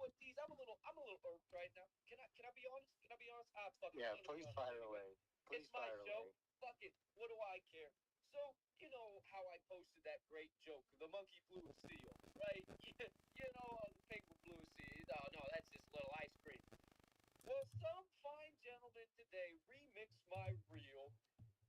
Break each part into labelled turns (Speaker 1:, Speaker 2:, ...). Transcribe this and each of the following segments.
Speaker 1: what, Deez? I'm a little irked right now. Can I be honest? Can I be honest? Ah, fuck it.
Speaker 2: Yeah,
Speaker 1: I'm gonna be
Speaker 2: please
Speaker 1: honest
Speaker 2: fire
Speaker 1: with you.
Speaker 2: away. Please
Speaker 1: It's my
Speaker 2: fire
Speaker 1: show.
Speaker 2: away.
Speaker 1: Fuck it. What do I care? So, you know how I posted that great joke, the monkey flew a seal, right? You know, the penguin flew a seal. Oh, no, that's just little ice cream. Well, some fine gentleman today remixed my reel,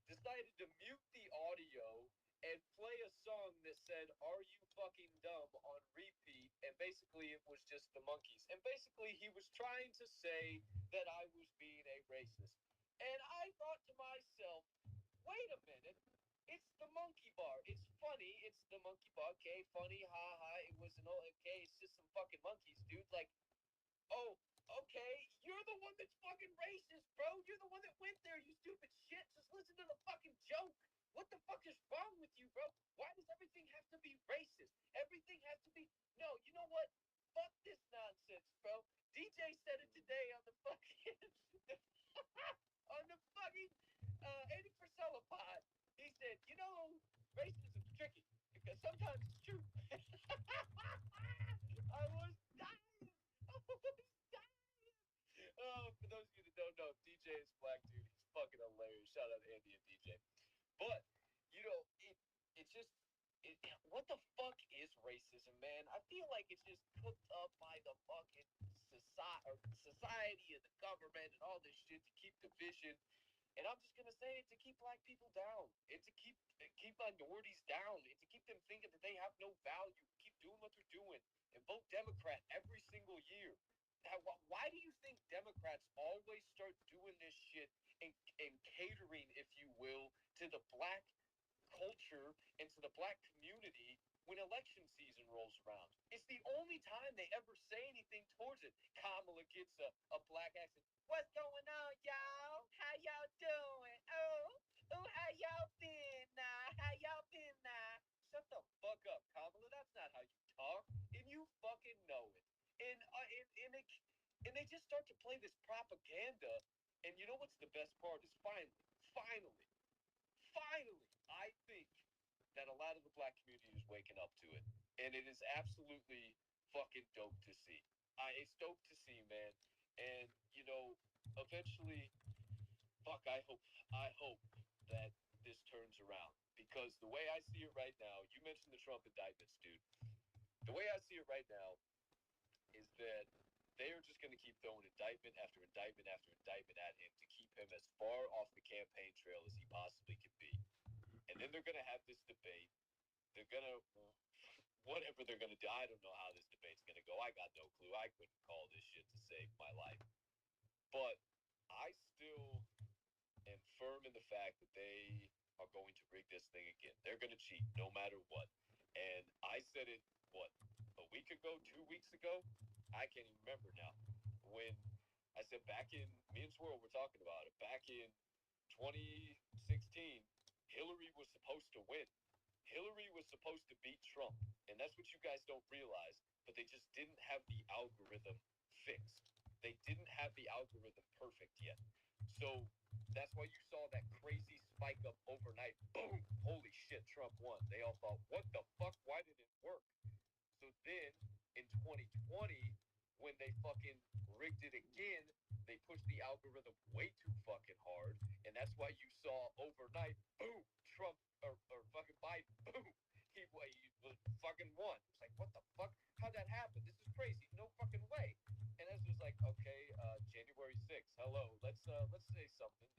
Speaker 1: decided to mute the audio, and play a song that said, "Are you fucking dumb?" on repeat. And basically, it was just the monkeys. And basically, he was trying to say that I was being a racist. And I thought to myself, wait a minute. It's the monkey bar. It's funny. It's the monkey bar. Okay, funny. Ha ha. It was an old. Okay, it's just some fucking monkeys, dude. Like, oh, okay. You're the one that's fucking racist, bro. You're the one that went there, you stupid shit. Just listen to the fucking joke. What the fuck is wrong with you, bro? Why does everything have to be racist? Everything has to be. No, you know what? Fuck this nonsense, bro. DJ said it today on the fucking. On the fucking 80% pod. He said, you know, racism's tricky because sometimes it's true. I was dying. I was dying. Oh, for those of you that don't know, DJ is black, dude. He's fucking hilarious. Shout out to Andy and DJ. But you know, it's just what the fuck is racism, man? I feel like it's just cooked up by the fucking society and the government and all this shit to keep division. And I'm just gonna say it to keep black people down, and to keep minorities down, and to keep them thinking that they have no value. Keep doing what they're doing, and vote Democrat every single year. Now, why do you think Democrats always start doing this shit and catering, if you will, to the black culture and to the black community when election season rolls around? It's the only time they ever say anything towards it. Kamala gets a black accent. What's going on, y'all? How y'all doing? Oh, how y'all been now? How y'all been now? Shut the fuck up, Kamala. That's not how you talk, and you fucking know it. And they just start to play this propaganda. And you know what's the best part is finally, I think that a lot of the black community is waking up to it, and it is absolutely fucking dope to see. It's dope to see, man. And you know, eventually, fuck, I hope that this turns around, because the way I see it right now, you mentioned the Trump indictments, dude. The way I see it right now is that they are just going to keep throwing indictment after indictment after indictment at him to keep him as far off the campaign trail as he possibly can be. And then they're going to have this debate. They're going to, whatever they're going to do, I don't know how this debate's going to go. I got no clue. I couldn't call this shit to save my life. But I still am firm in the fact that they are going to rig this thing again. They're going to cheat no matter what. And I said it, what, a week ago, 2 weeks ago? I can't even remember now. When I said back in, me and Swirl were talking about it, back in 2016, Hillary was supposed to win. Hillary was supposed to beat Trump. And that's what you guys don't realize. But they just didn't have the algorithm fixed. They didn't have the algorithm perfect yet. So that's why you saw that crazy spike up overnight. Boom! Holy shit, Trump won. They all thought, what the fuck? Why did it work? So then in 2020, when they fucking rigged it again, they pushed the algorithm way too fucking hard. And that's why you saw overnight, boom, Trump or fucking Biden, boom, he was fucking won. It's like, what the fuck? How'd that happen? This is crazy. No fucking way. And as was like, okay, January 6th. Hello, let's say something.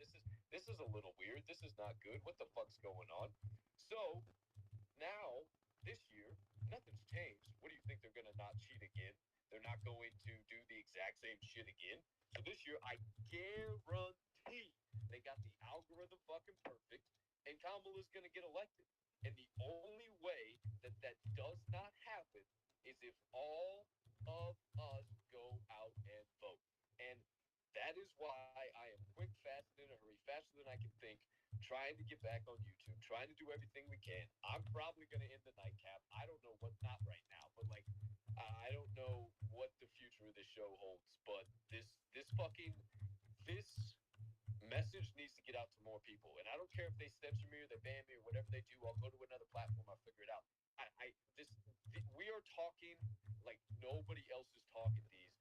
Speaker 1: This is a little weird. This is not good. What the fuck's going on? So now this year, nothing's changed. What do you think? They're gonna not cheat again? They're not going to do the exact same shit again. So this year, I guarantee they got the algorithm fucking perfect, and Kamala's gonna get elected. And the only way that that does not happen is if all of us go out and vote. And that is why I am quick, fast, and in a hurry, faster than I can think, trying to get back on YouTube, trying to do everything we can. I'm probably going to end the nightcap. I don't know what, not right now, but like, I don't know what the future of this show holds, but this fucking, this message needs to get out to more people. And I don't care if they censor me or they ban me or whatever they do. I'll go to another platform. I'll figure it out. We are talking like nobody else is talking these.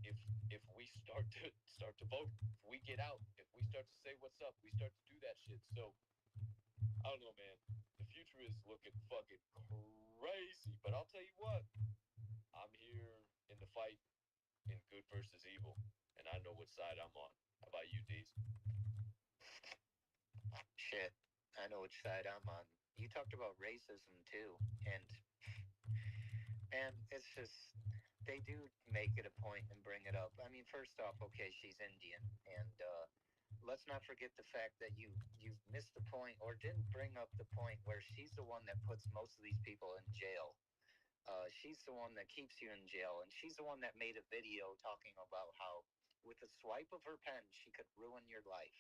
Speaker 1: if we start to vote, if we get out, if we start to say what's up, we start to do that shit. So I don't know, man. The future is looking fucking crazy. But I'll tell you what, I'm here in the fight in good versus evil, and I know what side I'm on. How about you, Deez?
Speaker 2: Shit, I know which side I'm on. You talked about racism too, and it's just they do make it a point and bring it up. I mean, first off, okay, she's Indian, and let's not forget the fact that you've missed the point or didn't bring up the point where she's the one that puts most of these people in jail. She's the one that keeps you in jail, and she's the one that made a video talking about how, with a swipe of her pen, she could ruin your life.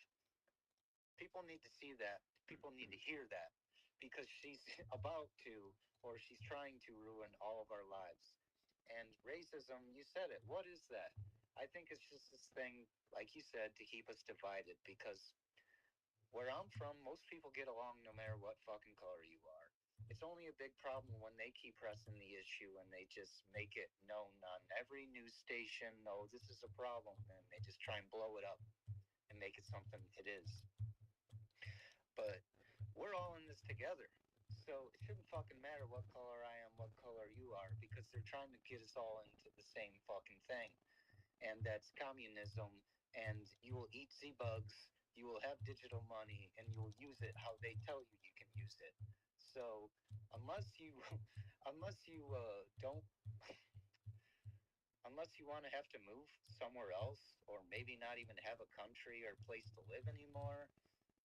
Speaker 2: People need to see that. People need to hear that because she's about to, or she's trying to ruin all of our lives. And racism, you said it. What is that? I think it's just this thing, like you said, to keep us divided because where I'm from, most people get along no matter what fucking color you are. It's only a big problem when they keep pressing the issue and they just make it known on every news station. Oh, this is a problem, and they just try and blow it up and make it something it is. But we're all in this together. So it shouldn't fucking matter what color I am, what color you are, because they're trying to get us all into the same fucking thing. And that's communism. And you will eat Z bugs, you will have digital money, and you will use it how they tell you you can use it. So unless you, unless you don't, unless you want to have to move somewhere else, or maybe not even have a country or place to live anymore,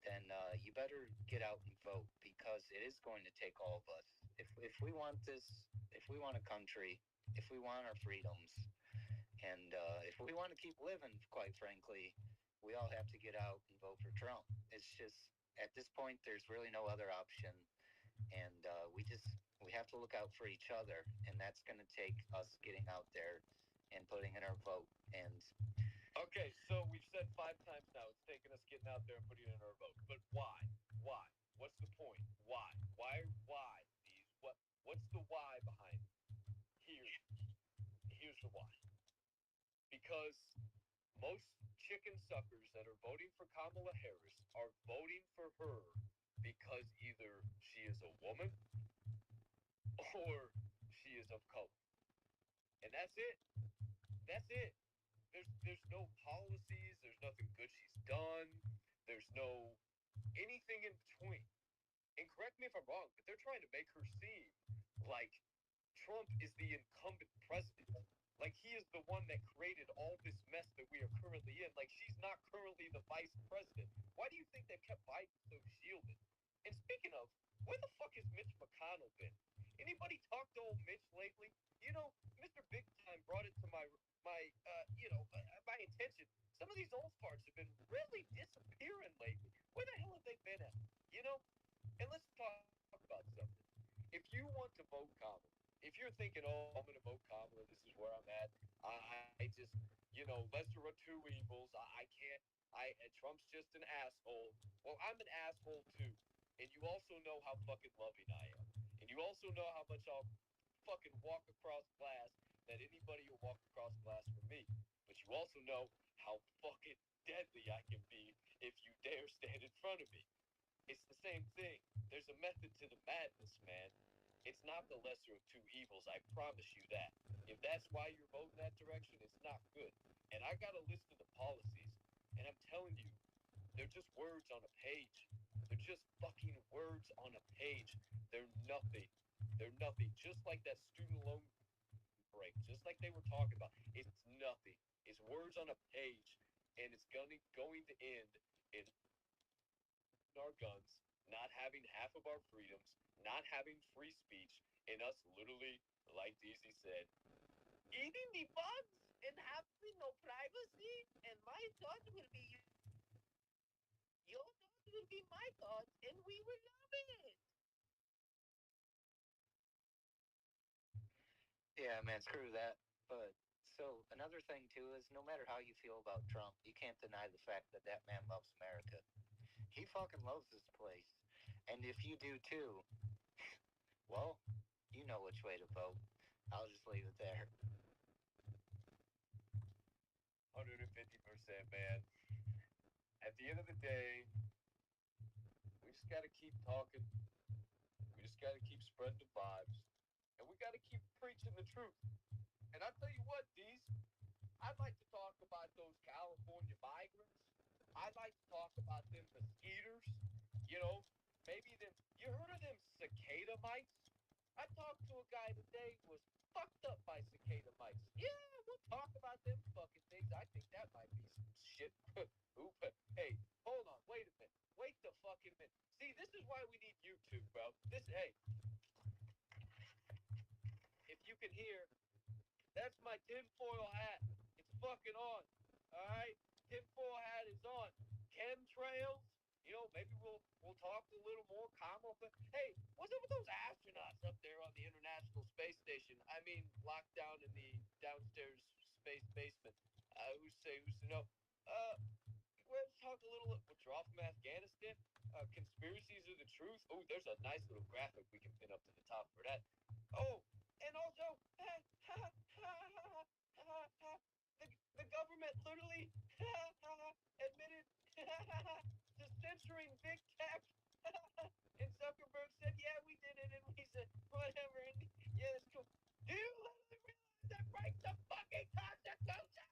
Speaker 2: then you better get out and vote because it is going to take all of us. If we want this, if we want a country, if we want our freedoms, and if we want to keep living, quite frankly, we all have to get out and vote for Trump. It's just at this point, there's really no other option, and we have to look out for each other, and that's going to take us getting out there and putting in our vote. And
Speaker 1: Okay, so we've said 5 times now. It's taking us getting out there and putting in our vote. But why? Why? What's the point? Why? Why? Why? These? What's the why behind it? Here, here's the why. Because most chicken suckers that are voting for Kamala Harris are voting for her because either she is a woman or she is of color. And that's it. That's it. There's no policies, there's nothing good she's done, there's no anything in between. And correct me if I'm wrong, but they're trying to make her seem like Trump is the incumbent president. Like he is the one that created all this mess that we are currently in. Like she's not currently the vice president. Why do you think they've kept Biden so shielded? And speaking of, where the fuck has Mitch McConnell been? Anybody talk to old Mitch lately? You know, Mr. Big Time brought it to my attention. Some of these old farts have been really disappearing lately. Where the hell have they been at? You know? And let's talk about something. If you want to vote Kamala, if you're thinking, oh, I'm going to vote Kamala, this is where I'm at. I just, lesser of two evils. I can't. Trump's just an asshole. Well, I'm an asshole too. And you also know how fucking loving I am. And you also know how much I'll fucking walk across glass that anybody will walk across glass for me. But you also know how fucking deadly I can be if you dare stand in front of me. It's the same thing. There's a method to the madness, man. It's not the lesser of two evils, I promise you that. If that's why you're voting that direction, it's not good. And I got a list of the policies, and I'm telling you, they're just words on a page. They're just fucking words on a page. They're nothing. They're nothing. Just like that student loan break, just like they were talking about. It's nothing. It's words on a page, and it's going to end in our guns, not having half of our freedoms, not having free speech, and us literally, like DZ said, eating the bugs and having no privacy, and my thoughts will be your thoughts will be my thoughts, and we will love it.
Speaker 2: yeah, man, screw that. But so another thing too is no matter how you feel about Trump, you can't deny the fact that that man loves America. He fucking loves this place. And if you do too, well, you know which way to vote. I'll just leave it there.
Speaker 1: 150%, man. At the end of the day, we just got to keep talking. We just got to keep spreading the vibes. And we got to keep preaching the truth. And I tell you what, D's, I'd like to talk about those California migrants. I'd like to talk about them mosquitoes. You know, maybe them. You heard of them cicada mites? I talked to a guy today who was fucked up by cicada mites. Yeah, we'll talk about them fucking things. I think that might be some shit. Hey, hold on. Wait a minute. Wait the fucking minute. See, this is why we need YouTube, bro. Hey, if you can hear, that's my tinfoil hat. It's fucking on. All right, tinfoil hat is on. Chemtrails. You know, maybe we'll talk a little more calm. But hey, what's up with those astronauts up there on the International Space Station? I mean, locked down in the downstairs space basement. Who's to know? Let's talk a little withdrawal from Afghanistan. Conspiracies of the truth. Oh, there's a nice little graphic we can pin up to the top for that. Oh, and also, the government literally admitted to censoring big tech. And Zuckerberg said, yeah, we did it. And we said, whatever. And yeah, it's cool. Do you literally realize that breaks the fucking Constitution?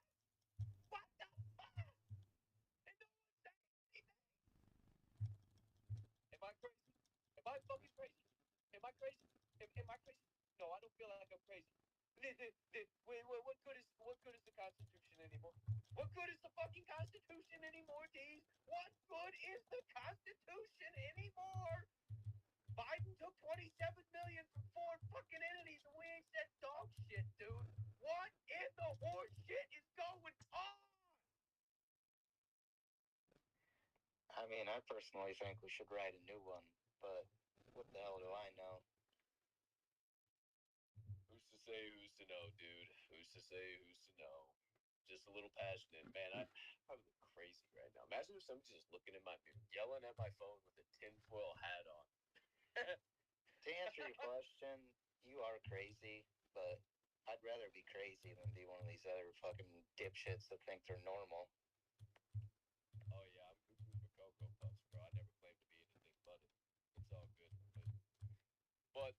Speaker 1: What the fuck? And no one said anything. Am I crazy? Am I fucking crazy? Am I crazy? Am I crazy? No, I don't feel like I'm crazy. Wait, what good is the Constitution anymore? What good is the fucking Constitution anymore, D's? What good is the Constitution anymore? Biden took 27 million from 4 fucking entities and we ain't said dog shit, dude. What in the horse shit is going on?
Speaker 2: I mean, I personally think we should write a new one, but what the hell do I know?
Speaker 1: Who's to say, who's to know, dude? Who's to say, who's to know? Just a little passionate. Man, I'm probably crazy right now. Imagine if somebody's just looking at my mirror, yelling at my phone with a tinfoil hat on.
Speaker 2: To answer your question, you are crazy, but I'd rather be crazy than be one of these other fucking dipshits that think they're normal.
Speaker 1: Oh, yeah, I'm cuckoo for Cocoa Puffs, bro. I never claimed to be anything but it. It's all good. But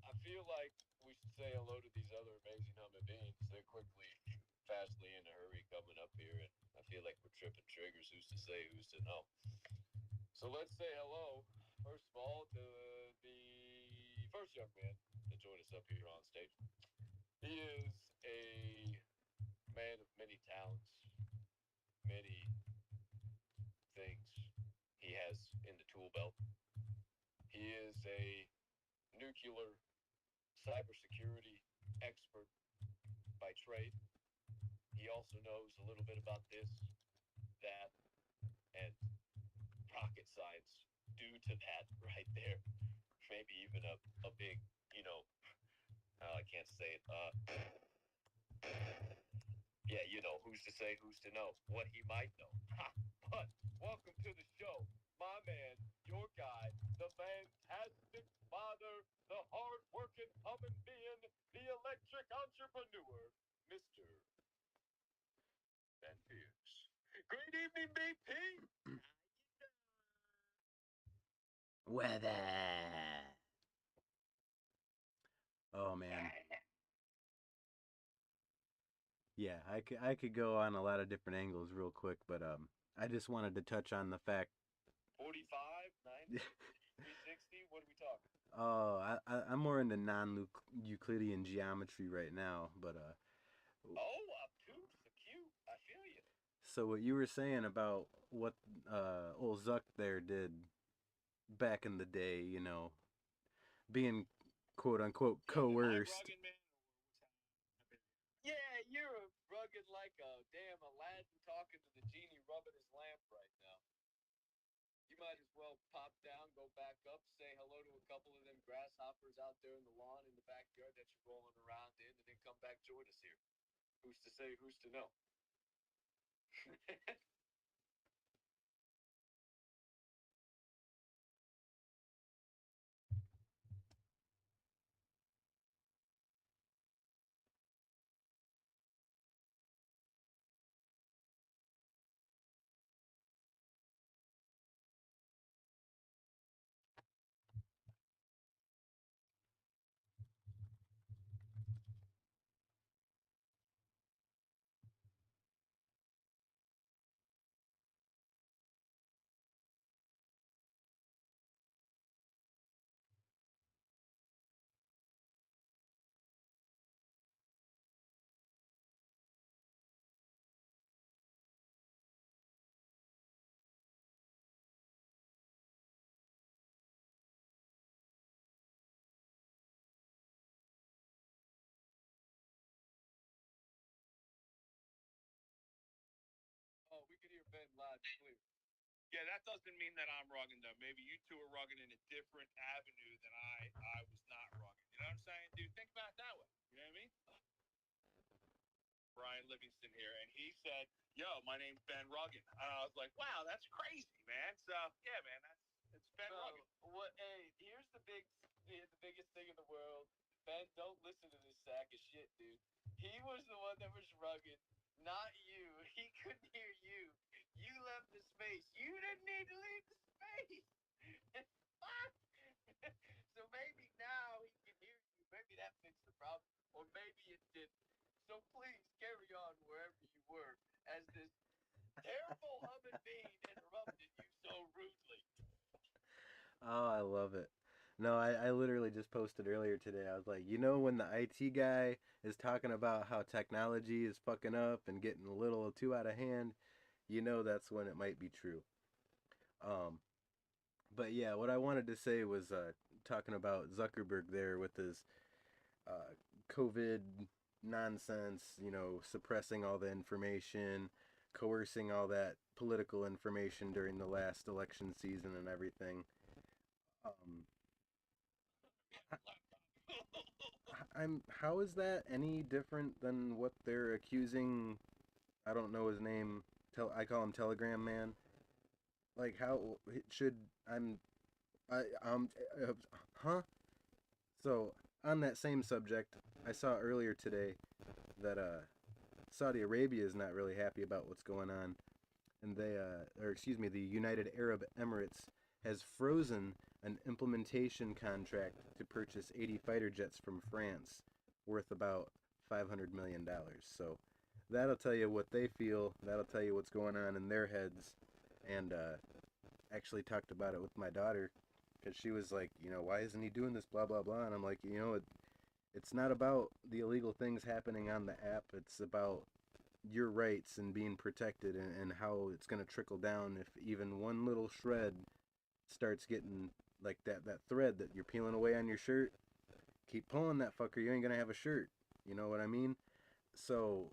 Speaker 1: I feel like we should say hello to these other amazing human beings. They're quickly, fastly in a hurry coming up here, and I feel like we're tripping triggers. Who's to say, who's to know? So let's say hello, first of all, to the first young man to join us up here on stage. He is a man of many talents, many things he has in the tool belt. He is a nuclear cybersecurity expert by trade. He also knows a little bit about this, that, and rocket science due to that right there. Maybe even a big, I can't say it. Yeah, who's to say, who's to know what he might know. But welcome to the show, my man, your guy, the fantastic father, the hard-working human being, the electric entrepreneur, Mr. Van Pierce. Good evening, BP.
Speaker 3: Weather. Oh man. Yeah, I could go on a lot of different angles real quick, but I just wanted to touch on the fact
Speaker 1: 45, 90, 360, what are we talking?
Speaker 3: Oh, I'm more into non-Euclidean geometry right now, but
Speaker 1: obtuse, acute, I feel you.
Speaker 3: so what you were saying about what old Zuck there did back in the day, being quote unquote coerced.
Speaker 1: Yeah, you're rugged like a damn Aladdin talking to the genie rubbing his lamp right now. You might as well pop down, go back up, say hello to a couple of them grasshoppers out there in the lawn in the backyard that you're rolling around in, and then come back join us here. Who's to say, who's to know?
Speaker 4: that doesn't mean that I'm rugging them. Maybe you two are rugging in a different avenue than I was not rugging. You know what I'm saying? Dude, think about it that way. You know what I mean? Brian Livingston here, and he said, "Yo, my name's Ben Ruggin." And I was like, "Wow, that's crazy, man." So yeah, man, it's Ben Ruggin.
Speaker 1: What? Hey, here's the biggest thing in the world. Ben, don't listen to this sack of shit, dude. He was the one that was rugged, not you. He couldn't hear you. You left the space. You didn't need to leave the space. So maybe now he can hear you. Maybe that fixed the problem, or maybe it didn't. So please carry on wherever you were, as this terrible human being interrupted you so rudely.
Speaker 3: Oh, I love it. No, I literally just posted earlier today. I was like, you know, when the IT guy is talking about how technology is fucking up and getting a little too out of hand, you know that's when it might be true. Um, but yeah, what I wanted to say was talking about Zuckerberg there with his uh, COVID nonsense, you know, suppressing all the information, coercing all that political information during the last election season and everything. Um, I'm how is that any different than what they're accusing? I don't know his name. I call him Telegram Man. Like how should I'm I uh, huh? So on that same subject, I saw earlier today that Saudi Arabia is not really happy about what's going on, and or excuse me, the United Arab Emirates has frozen an implementation contract to purchase 80 fighter jets from France, worth about $500 million. So that'll tell you what they feel. That'll tell you what's going on in their heads. And actually talked about it with my daughter because she was like, you know, why isn't he doing this? Blah blah blah. And I'm like, you know, it's not about the illegal things happening on the app. It's about your rights and being protected, and how it's going to trickle down if even one little shred starts getting like that thread that you're peeling away on your shirt. Keep pulling that fucker. You ain't going to have a shirt. You know what I mean? So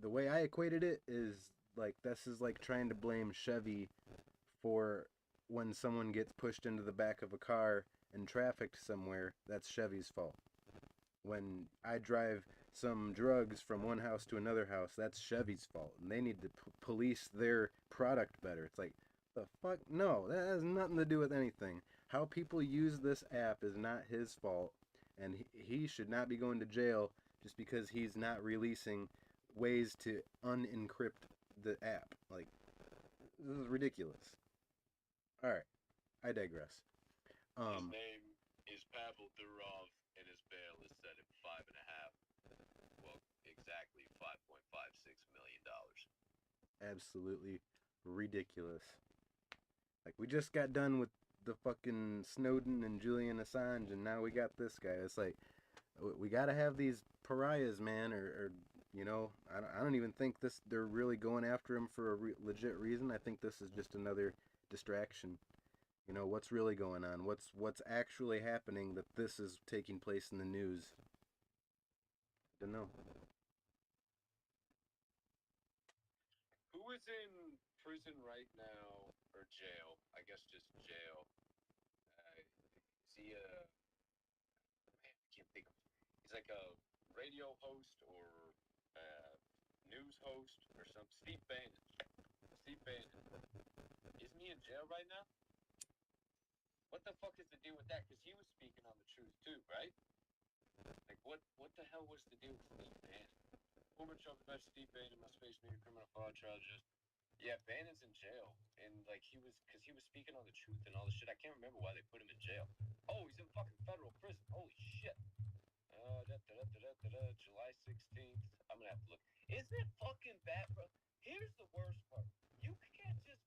Speaker 3: the way I equated it is like this is like trying to blame Chevy for when someone gets pushed into the back of a car and trafficked somewhere. That's Chevy's fault. When I drive some drugs from one house to another house, that's Chevy's fault, and they need to police their product better. It's like, the fuck? No, that has nothing to do with anything. How people use this app is not his fault, and he should not be going to jail just because he's not releasing ways to unencrypt the app. Like, this is ridiculous. All right, I digress.
Speaker 1: His name is Pavel Durov, and his bail is set at $5.5. Well, exactly $5.56 million.
Speaker 3: Absolutely ridiculous. Like, we just got done with the fucking Snowden and Julian Assange, and now we got this guy. It's like, we gotta have these pariahs, man, or you know, I don't even think they're really going after him for a legit reason. I think this is just another distraction. You know, what's really going on? What's actually happening that this is taking place in the news? Don't know.
Speaker 1: Who is in prison right now, or jail? I guess just jail. Is he man, I can't think of. He's like a radio host or news host or some. Steve Bannon. Steve Bannon. Isn't he in jail right now? What the fuck is the deal with that? Because he was speaking on the truth too, right? Like, what the hell was the deal with Steve Bannon? Former Trump investor Steve Bannon must face new criminal fraud charges. Yeah, Bannon's in jail, and like because he was speaking on the truth and all this shit. I can't remember why they put him in jail. Oh, he's in fucking federal prison. Holy shit. July 16th. I'm gonna have to look. Isn't it fucking bad, bro? Here's the worst part. You can't just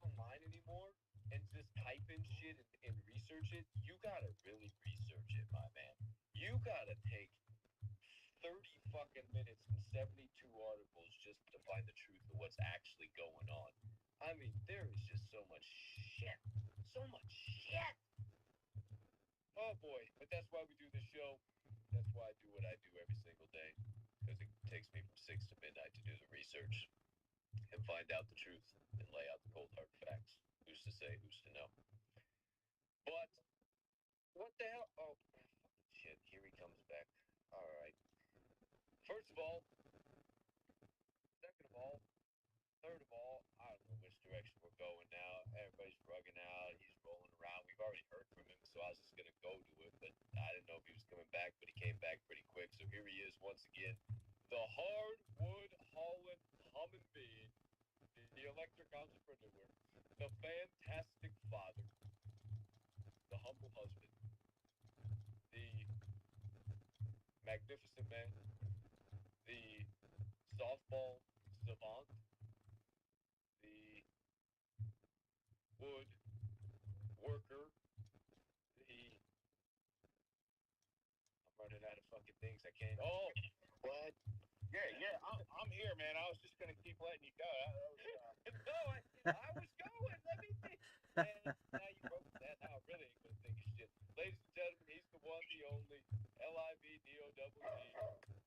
Speaker 1: online anymore and just type in shit and research it. You gotta really research it, my man. You gotta take 30 fucking minutes and 72 articles just to find the truth of what's actually going on. I mean, there is just so much shit. So much shit. Oh boy, but that's why we do this show. That's why I do what I do every single day. Because it takes me from 6 to midnight to do the research. and find out the truth and lay out the cold hard facts. Who's to say? Who's to know? But what the hell? Oh, shit! Here he comes back. All right. First of all, second of all, third of all, I don't know which direction we're going now. Everybody's rugging out. He's rolling around. We've already heard from him, so I was just gonna go to it, but I didn't know if he was coming back. But he came back pretty quick. So here he is once again, the hardwood hauling humming being, the electric entrepreneur, the fantastic father, the humble husband, the magnificent man, the softball savant, the wood worker, the I'm running out of fucking things. I can't. Oh, what?
Speaker 4: Yeah, I'm here, man. I was just gonna keep letting you go.
Speaker 1: No, I was going. Let me think. Man, now you broke that. Now I really ain't gonna think of shit. Ladies and gentlemen, he's the one, the only LIVDOGG.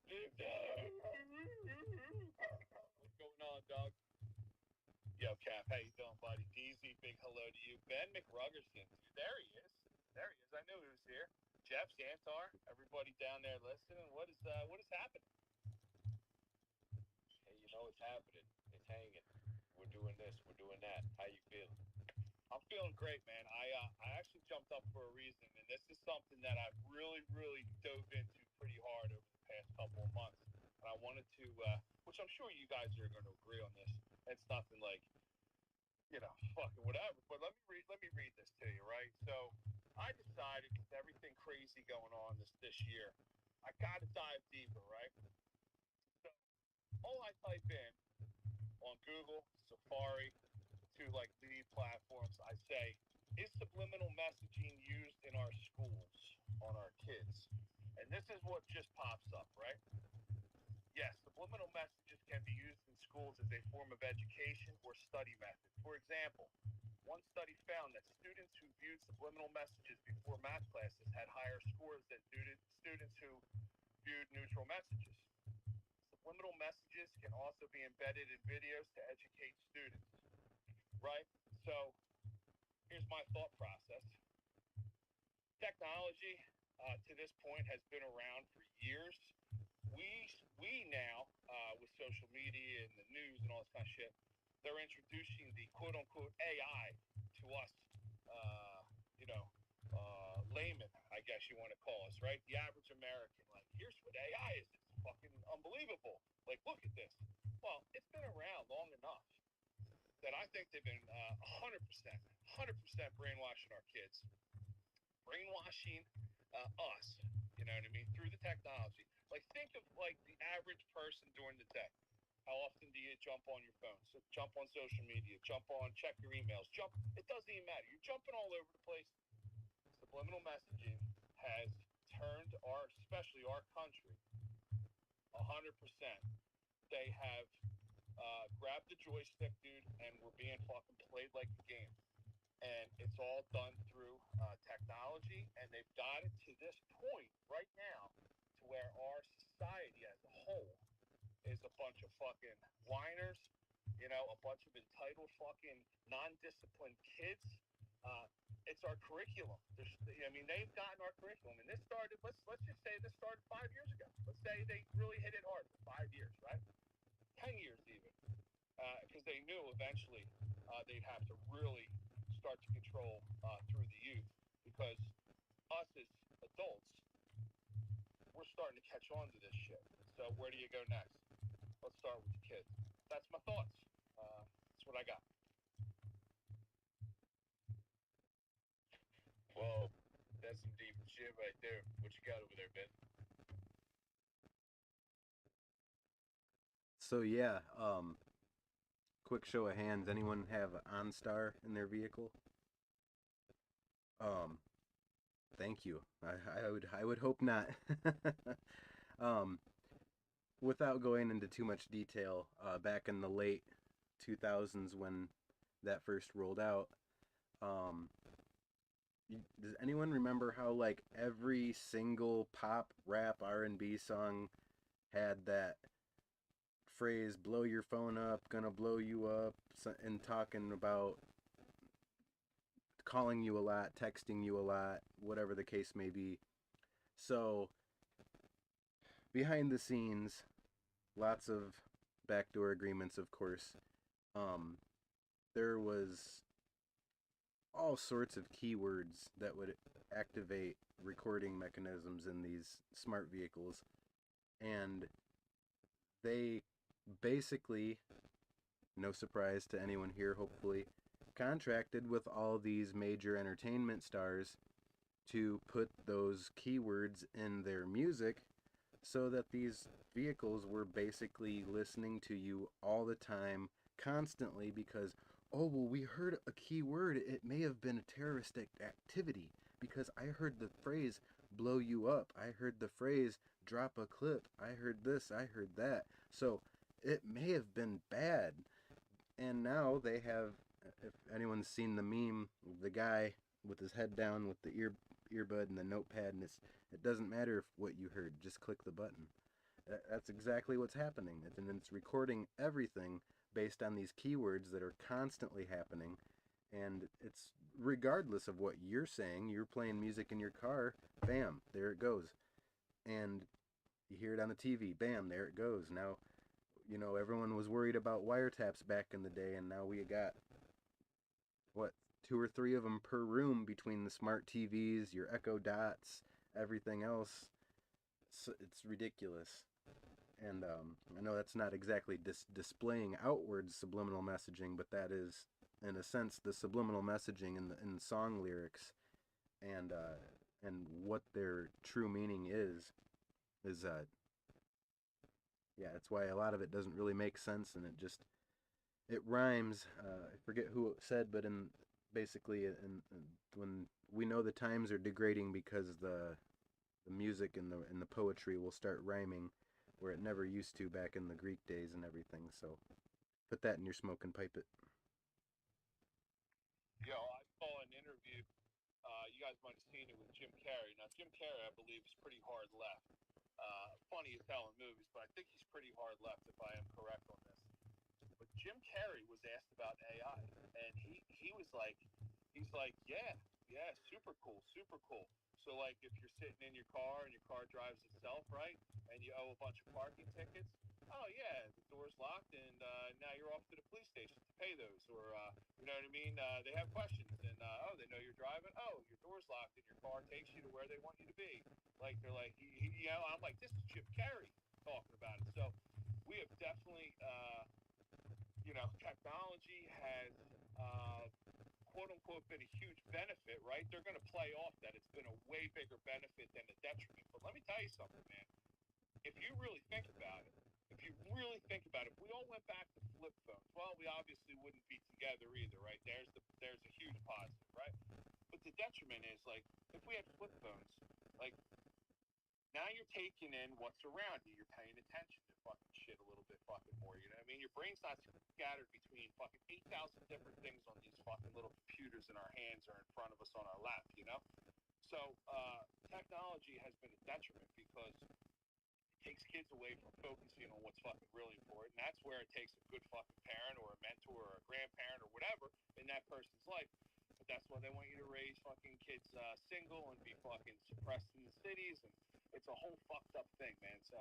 Speaker 1: Live down. What's going on, dog?
Speaker 4: Yo, Cap, how you doing, buddy? DZ, big hello to you. Ben McRuggerson, there he is. There he is. I knew he was here. Jeff Zantar, everybody down there listening. What is happening?
Speaker 1: Hey, you know it's happening. It's hanging. We're doing this. We're doing that. How you feeling?
Speaker 4: I'm feeling great, man. I actually jumped up for a reason, and this is something that I've really, really dove into pretty hard over the past couple of months. And I wanted to, which I'm sure you guys are going to agree on this. It's nothing like, fucking whatever. But let me read this to you, right? So I decided with everything crazy going on this year, I got to dive deeper, right? So all I type in on Google, Safari, to like lead platforms, I say, is subliminal messaging used in our schools on our kids? And this is what just pops up, right? Yes, subliminal messages can be used in schools as a form of education or study method. For example, one study found that students who viewed subliminal messages before math classes had higher scores than students who viewed neutral messages. Subliminal messages can also be embedded in videos to educate students, right? So here's my thought process. Technology to this point has been around for years. We now, with social media and the news and all this kind of shit, they're introducing the quote unquote AI to us, laymen, I guess you want to call us, right? The average American. Like, here's what AI is. It's fucking unbelievable. Like, look at this. Well, it's been around long enough that I think they've been 100% brainwashing our kids, brainwashing us. You know what I mean? Through the technology. Like, think of like the average person during the day. How often do you jump on your phone? So jump on social media, check your emails, it doesn't even matter. You're jumping all over the place. Subliminal messaging has turned especially our country, 100%. They have grabbed the joystick, dude, and we're being fucking played like a game. And it's all done through technology, and they've got it to this point right now to where our society as a whole is a bunch of fucking whiners, a bunch of entitled fucking non-disciplined kids. It's our curriculum. They've gotten our curriculum, and this started. Let's just say this started 5 years ago. Let's say they really hit it hard for 5 years, right? 10 years even, because they knew eventually they'd have to really start to control through the youth, because us as adults, we're starting to catch on to this shit. So where do you go next? Let's start with the kids. That's my thoughts. That's what I got.
Speaker 1: Whoa, that's some deep shit right there. What you got over there, Ben?
Speaker 3: So yeah, quick show of hands. Anyone have OnStar in their vehicle? Thank you. I would hope not. Without going into too much detail, back in the late 2000s when that first rolled out, does anyone remember how like every single pop, rap, R&B song had that phrase "blow your phone up," "gonna blow you up," and talking about calling you a lot, texting you a lot, whatever the case may be. So behind the scenes, lots of backdoor agreements, of course. Um, there was all sorts of keywords that would activate recording mechanisms in these smart vehicles, and they basically, no surprise to anyone here, hopefully, contracted with all these major entertainment stars to put those keywords in their music so that these vehicles were basically listening to you all the time, constantly, because, oh, well, we heard a keyword. It may have been a terroristic activity because I heard the phrase blow you up. I heard the phrase drop a clip. I heard this. I heard that. So it may have been bad. And now they have, if anyone's seen the meme of the guy with his head down with the earbud and the notepad, and it doesn't matter if what you heard, just click the button. That's exactly what's happening. And it's recording everything based on these keywords that are constantly happening. And it's regardless of what you're saying, you're playing music in your car, bam, there it goes. And you hear it on the TV, bam, there it goes. Now, you know, everyone was worried about wiretaps back in the day, and now we got, what, 2 or 3 of them per room between the smart TVs, your Echo Dots, everything else. It's ridiculous. And I know that's not exactly displaying outward subliminal messaging, but that is, in a sense, the subliminal messaging in song lyrics, and what their true meaning is yeah, that's why a lot of it doesn't really make sense, and it rhymes. I forget who it said, but basically when we know the times are degrading because the music and the poetry will start rhyming where it never used to back in the Greek days and everything. So put that in your smoke and pipe it.
Speaker 4: Yo, I saw an interview. You guys might have seen it with Jim Carrey. Now, Jim Carrey, I believe, is pretty hard left. Funny as hell in movies, but I think he's pretty hard left if I am correct on this. But Jim Carrey was asked about AI, and he's like, yeah, super cool, super cool. So like, if you're sitting in your car and your car drives itself, right, and you owe a bunch of parking tickets, oh yeah, the door's locked, and now you're off to the police station to pay those, or you know what I mean? They have questions, and oh, they know you're driving. Oh, your door's locked, and your car takes you to where they want you to be. Like they're like, you know, I'm like, this is Jim Carrey talking about it. So we have definitely, you know, technology has. Quote unquote been a huge benefit, right? They're going to play off that it's been a way bigger benefit than a detriment. But let me tell you something, man. If you really think about it, if we all went back to flip phones, well, we obviously wouldn't be together either, right? There's a huge positive, right? But the detriment is, like, if we had flip phones, like, now you're taking in what's around you. You're paying attention to fucking shit a little bit fucking more. You know what I mean? Your brain's not scattered between fucking 8,000 different things on these fucking little computers in our hands or in front of us on our lap, you know? So technology has been a detriment because it takes kids away from focusing on what's fucking really important. And that's where it takes a good fucking parent or a mentor or a grandparent or whatever in that person's life. But that's why they want you to raise fucking kids single and be fucking suppressed in the cities, and it's a whole fucked up thing, man. So,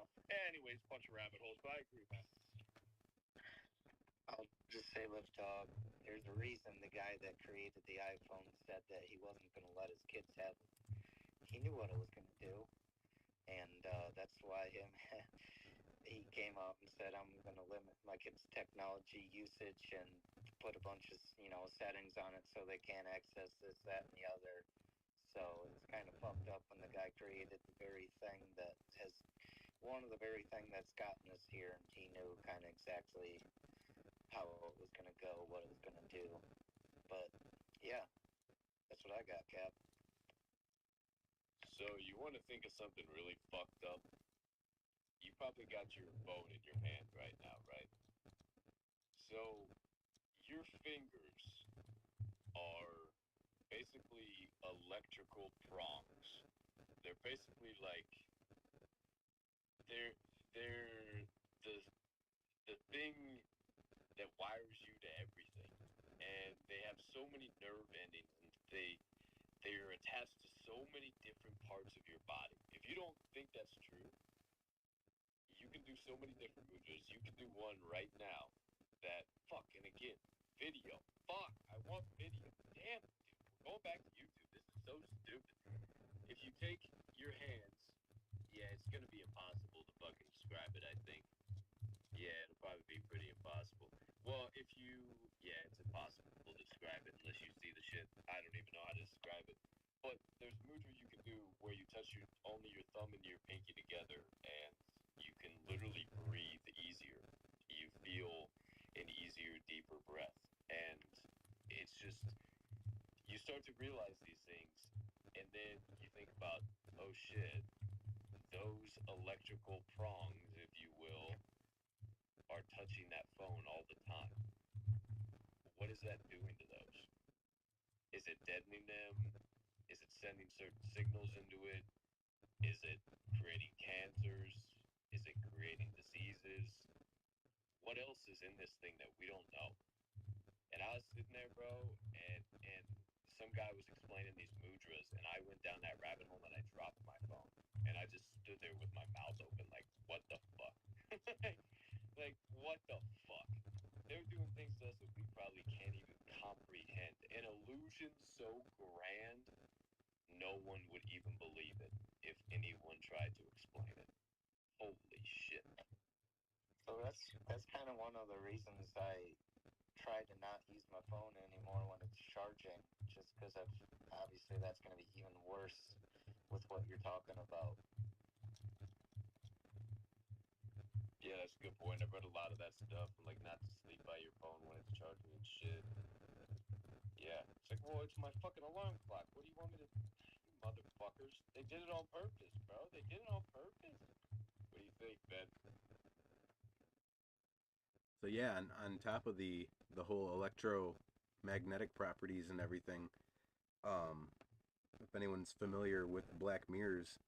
Speaker 4: anyways, bunch of rabbit holes, but I agree, man.
Speaker 2: I'll just say, Lift Dog, there's a reason the guy that created the iPhone said that he wasn't going to let his kids have it. He knew what it was going to do, and that's why he came out and said, I'm going to limit my kids' technology usage and put a bunch of, you know, settings on it so they can't access this, that, and the other. So it's kind of fucked up when the guy created the very thing that has, one of the very thing that's gotten us here, and he knew kind of exactly how it was going to go, what it was going to do. But yeah, that's what I got, Cap.
Speaker 1: So you want to think of something really fucked up? You probably got your phone in your hand right now, right? So your fingers are basically electrical prongs. They're basically like they're the thing that wires you to everything, and they have so many nerve endings, and they're attached to so many different parts of your body. If you don't think that's true, you can do so many different mudras. You can do one right now that and again, video. Fuck, I want video. Damn, dude, we're going back to YouTube. This is so stupid. If you take your hands, yeah, it's gonna be impossible to fucking describe it, I think. Yeah, it'll probably be pretty impossible. Well, yeah, it's impossible to describe it unless you see the shit. I don't even know how to describe it. But there's mudra you can do where you touch only your thumb and your pinky together, and you can literally breathe easier. You feel an easier, deeper breath, and it's just you start to realize these things, and then you think about, oh shit, those electrical prongs, if you will, are touching that phone all the time. What is that doing to those? Is it deadening them? Is it sending certain signals into it? Is it creating cancers? Is it creating diseases? What else is in this thing that we don't know? And I was sitting there, bro, and some guy was explaining these mudras, and I went down that rabbit hole and I dropped my phone. And I just stood there with my mouth open, like, what the fuck? Like, what the fuck? They're doing things to us that we probably can't even comprehend. An illusion so grand, no one would even believe it if anyone tried to explain it. Holy shit.
Speaker 2: So that's kind of one of the reasons I try to not use my phone anymore when it's charging, just because obviously that's going to be even worse with what you're talking about.
Speaker 1: Yeah, that's a good point. I've read a lot of that stuff, like not to sleep by your phone when it's charging and shit. Yeah, it's like, well, it's my fucking alarm clock. What do you want me to? You motherfuckers! They did it on purpose, bro. They did it on purpose. What do you think, Ben?
Speaker 3: So yeah, on top of the whole electromagnetic properties and everything, if anyone's familiar with Black Mirrors,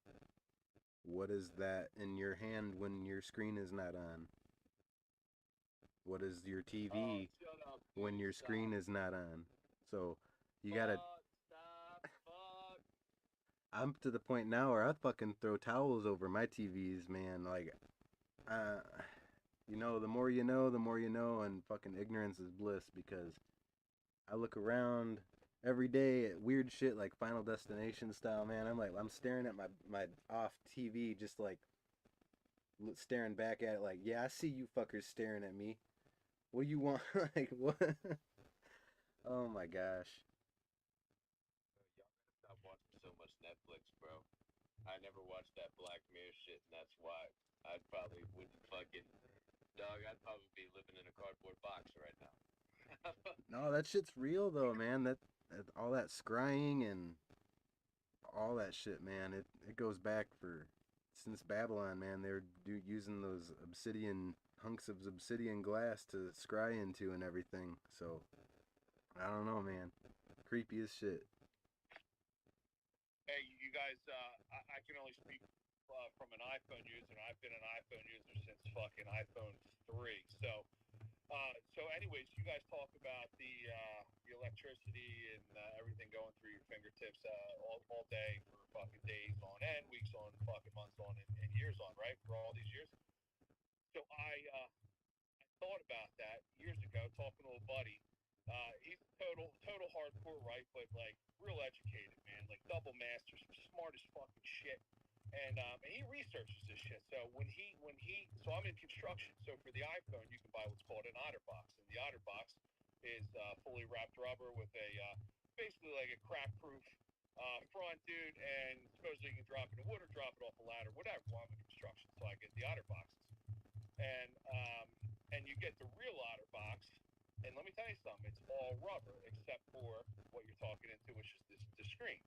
Speaker 3: what is that in your hand when your screen is not on? What is your TV
Speaker 1: shut up,
Speaker 3: when your
Speaker 1: stop.
Speaker 3: screen is not on? So you gotta.
Speaker 1: Stop, fuck.
Speaker 3: I'm to the point now where I fucking throw towels over my TVs, man. Like, the more you know, and fucking ignorance is bliss, because I look around every day at weird shit like Final Destination style, man. I'm staring at my off TV, just like staring back at it, like, yeah, I see you fuckers staring at me. What do you want? Like, what? Oh my gosh.
Speaker 1: Y'all gotta stop watching so much Netflix, bro. I never watched that Black Mirror shit, and that's why I probably wouldn't fucking. Dog, I'd probably be living in a cardboard box right now.
Speaker 3: No, that shit's real though, man. That all that scrying and all that shit, man. It goes back since Babylon, man. They're using those hunks of obsidian glass to scry into and everything. So I don't know, man. Creepy as shit.
Speaker 4: Hey, you guys, I can only speak from an iPhone user, and I've been an iPhone user since fucking iPhone 3. So anyways, you guys talk about the electricity and everything going through your fingertips all day for fucking days on end, weeks on, fucking months on, and years on, right? For all these years. So I thought about that years ago, talking to a buddy. He's total hardcore, right? But like real educated, man. Like double masters, smart as fucking shit. And he researches this shit. So so I'm in construction. So for the iPhone, you can buy what's called an OtterBox, and the OtterBox is fully wrapped rubber with a basically like a crack-proof front, dude. And supposedly you can drop it in wood or drop it off a ladder, whatever. Well, I'm in construction, so I get the OtterBoxes, and you get the real OtterBox. And let me tell you something, it's all rubber except for what you're talking into, which is the screen.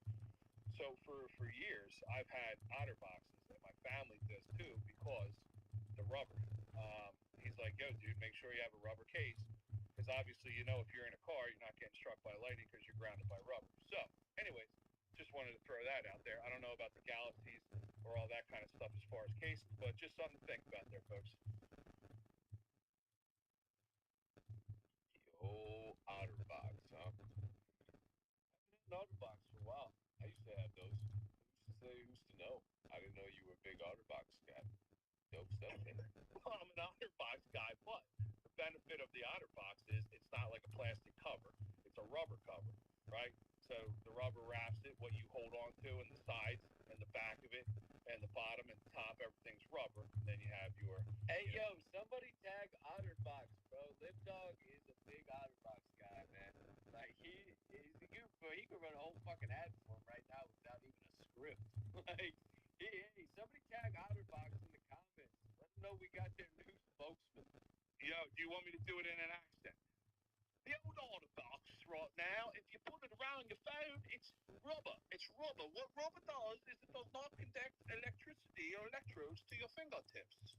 Speaker 4: So for years, I've had OtterBoxes, and my family does too, because the rubber. He's like, yo, dude, make sure you have a rubber case, because obviously, if you're in a car, you're not getting struck by lightning because you're grounded by rubber. So, anyways, just wanted to throw that out there. I don't know about the galaxies or all that kind of stuff as far as cases, but just something to think about there, folks.
Speaker 1: big OtterBox guy. Dope stuff, man.
Speaker 4: Well, I'm an OtterBox guy, but the benefit of the OtterBox is it's not like a plastic cover. It's a rubber cover, right? So the rubber wraps it, what you hold on to, and the sides and the back of it, and the bottom and the top, everything's rubber. And then you have your
Speaker 1: Hey, yo, somebody tag OtterBox, bro. Lip Dog is a big OtterBox guy, man. Like, he's a good, bro. He could run a whole fucking ad for him right now without even a script. Like, hey, somebody tag OtterBox in the comments. Let them know we got their new spokesman.
Speaker 4: Yo, do you want me to do it in an accent? The old OtterBox right now, if you put it around your phone, it's rubber. It's rubber. What rubber does is it does not conduct electricity or electrodes to your fingertips.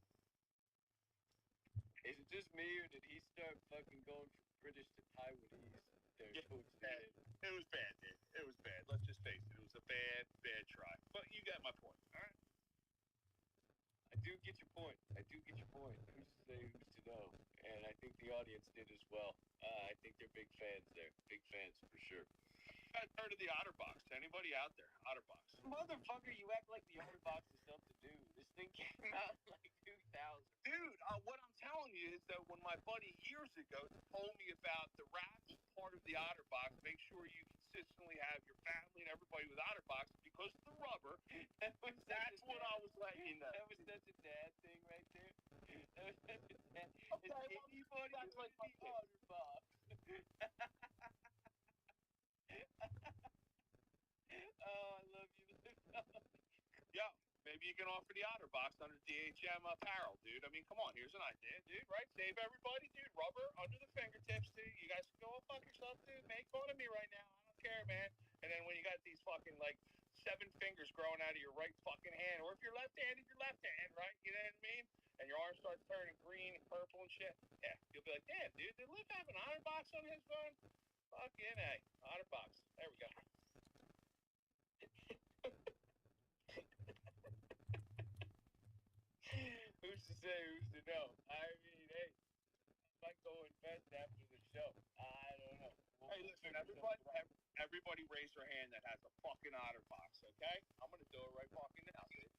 Speaker 1: Is it just me, or did he start fucking going from British to Taiwanese? There,
Speaker 4: Yeah,
Speaker 1: towards the end?
Speaker 4: It was bad, dude. It was bad. Let's just face it. It was a bad, bad try. But you got my point, all right?
Speaker 1: I do get your point. I do get your point. Who's to say, who's to know? And I think the audience did as well. I think they're big fans there. Big fans for sure.
Speaker 4: I've heard of the OtterBox. Anybody out there? OtterBox.
Speaker 1: Motherfucker, you act like the OtterBox is something new. This thing came out in like 2000.
Speaker 4: Dude, what I'm telling you is that when my buddy years ago told me about the wraps part of the OtterBox, make sure you consistently have your family and everybody with OtterBox because of the rubber. That's what I was letting you know.
Speaker 1: That was such a dad thing right there. That was such a dad.
Speaker 4: Okay, well,
Speaker 1: Anybody
Speaker 4: that's
Speaker 1: with
Speaker 4: like my
Speaker 1: the
Speaker 4: kid.
Speaker 1: OtterBox. Oh, I love you.
Speaker 4: Yo, maybe you can offer the OtterBox under DHM apparel, dude. I mean, come on, here's an idea, dude, right? Save everybody, dude. Rubber under the fingertips, dude. You guys can go fuck yourself, dude. Make fun of me right now. I don't care, man. And then when you got these fucking, like, 7 fingers growing out of your right fucking hand, or if you're left-handed, your left hand, right? You know what I mean? And your arm starts turning green and purple and shit. Yeah, you'll be like, damn, dude, did Liv have an OtterBox on his phone? Fucking A. OtterBox. There we go.
Speaker 1: Who's to say, who's to know? I mean, hey, I might go invest after the show. I don't know.
Speaker 4: Hey, listen, everybody raise their hand that has a fucking OtterBox, okay? I'm gonna do it right fucking now, dude.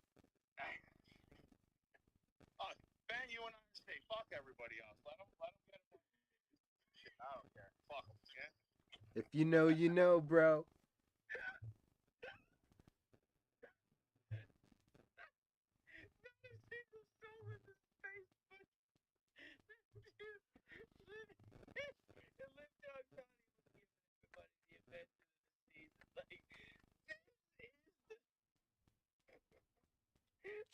Speaker 4: Ben, you and I say, fuck everybody else. Let them get it. Shit, I don't care. Fuck them, yeah?
Speaker 3: If you know, you know, bro.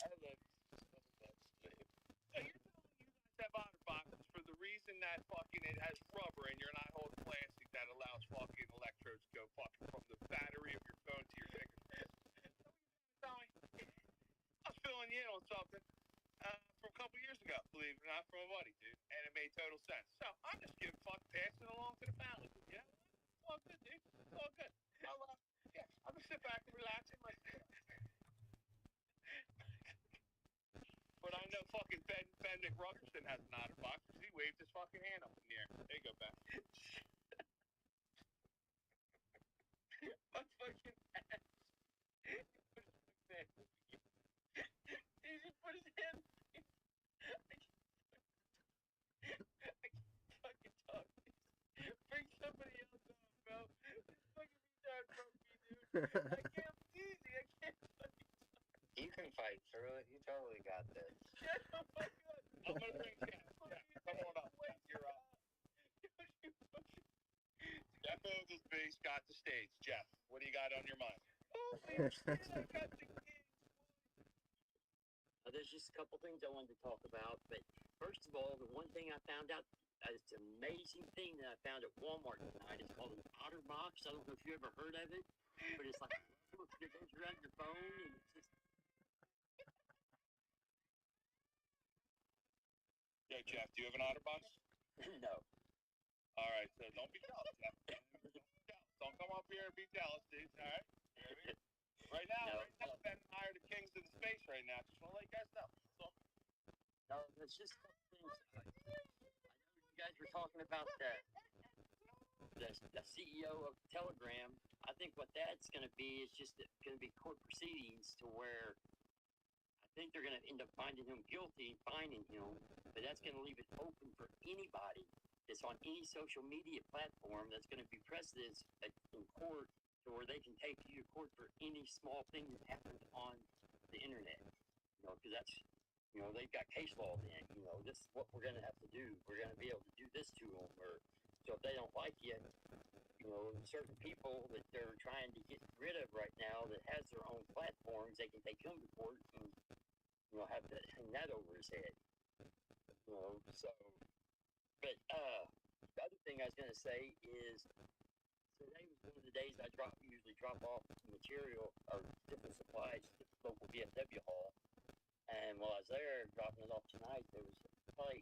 Speaker 1: I love you so much, man.
Speaker 4: So you're telling you guys have OtterBoxes for the reason that fucking it has rubber and you're not holding plastic that allows fucking electrodes to go fucking from the battery of your phone to your fingertips. Tell me, I was filling you in on something from a couple years ago, believe it or not, from a buddy, dude, and it made total sense. So I'm just giving passing it along to the family. You know, it's all good, dude. It's all good. I'm gonna sit back and relax and like. But I know fucking Ben McRuckerson has an OtterBox because he waved his fucking hand up in the air. There you go, Ben.
Speaker 1: My fucking ass. He just put his hand. I can't fucking talk. Bring somebody else on, bro. This fucking retard broke me, dude. I can't breathe. I can't fucking talk.
Speaker 2: You can fight through it. You totally got this.
Speaker 1: Shut the fuck up.
Speaker 4: I'm gonna bring Jeff. Come on up. You're up. Jeff Ogil's base got the stage. Jeff, what do you got on your mind?
Speaker 1: Holy shit, I got the kids.
Speaker 5: There's just a couple things I wanted to talk about, but first of all, the one thing I found out, it's an amazing thing that I found at Walmart tonight. It's called an OtterBox. I don't know if you ever heard of it, but it's like it goes around your phone, and it's just
Speaker 4: Yo, Jeff, do you have an OtterBox?
Speaker 5: no.
Speaker 4: All right, so don't be jealous, Jeff. Don't come up here and be jealous, dude. All right? You know what I mean? Right now, Ben and I are the kings of the space right now. Just want to let you guys know. So,
Speaker 5: No, it's just a couple things. I know you guys were talking about the CEO of Telegram. I think what that's going to be is just going to be court proceedings to where I think they're going to end up finding him guilty, fining him, but that's going to leave it open for anybody that's on any social media platform that's going to be precedents in court to where they can take you to court for any small thing that happens on the internet. Because that's, they've got case law then. This is what we're going to have to do. We're going to be able to do this to them. Or so if they don't like you, certain people that they're trying to get rid of right now that has their own platforms, they can take them to court and have that hang that over his head. So, but the other thing I was going to say is today was one of the days I usually drop off material or different supplies to the local VFW hall. And while I was there dropping it off tonight, there was probably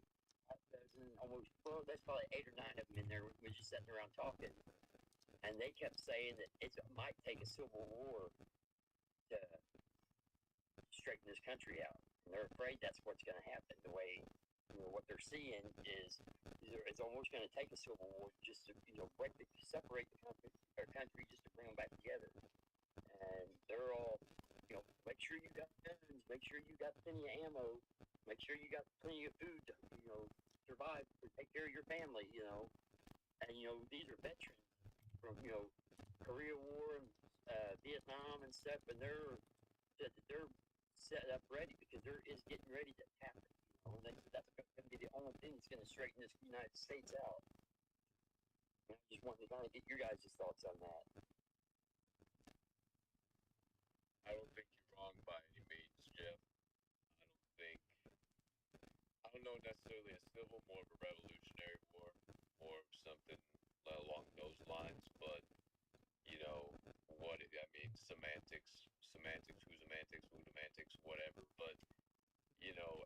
Speaker 5: there's probably 8 or 9 of them in there. We were just sitting around talking. And they kept saying that it might take a civil war to straighten this country out. And they're afraid that's what's going to happen. The way, what they're seeing is it's almost going to take a civil war just to, separate the country just to bring them back together. And they're all, make sure you got guns, make sure you got plenty of ammo, make sure you got plenty of food to, survive, to take care of your family, And, these are veterans from, Korea War and Vietnam and stuff, and they're set up ready because there is getting ready to happen. And that's going to be the only thing that's going to straighten this United States out. And I just wanted to kind of get your guys' thoughts on that.
Speaker 1: I don't think you're wrong by any means, Jeff. I don't know necessarily a civil, more of a revolutionary war, more of something along those lines, but semantics, who semantics, whatever. But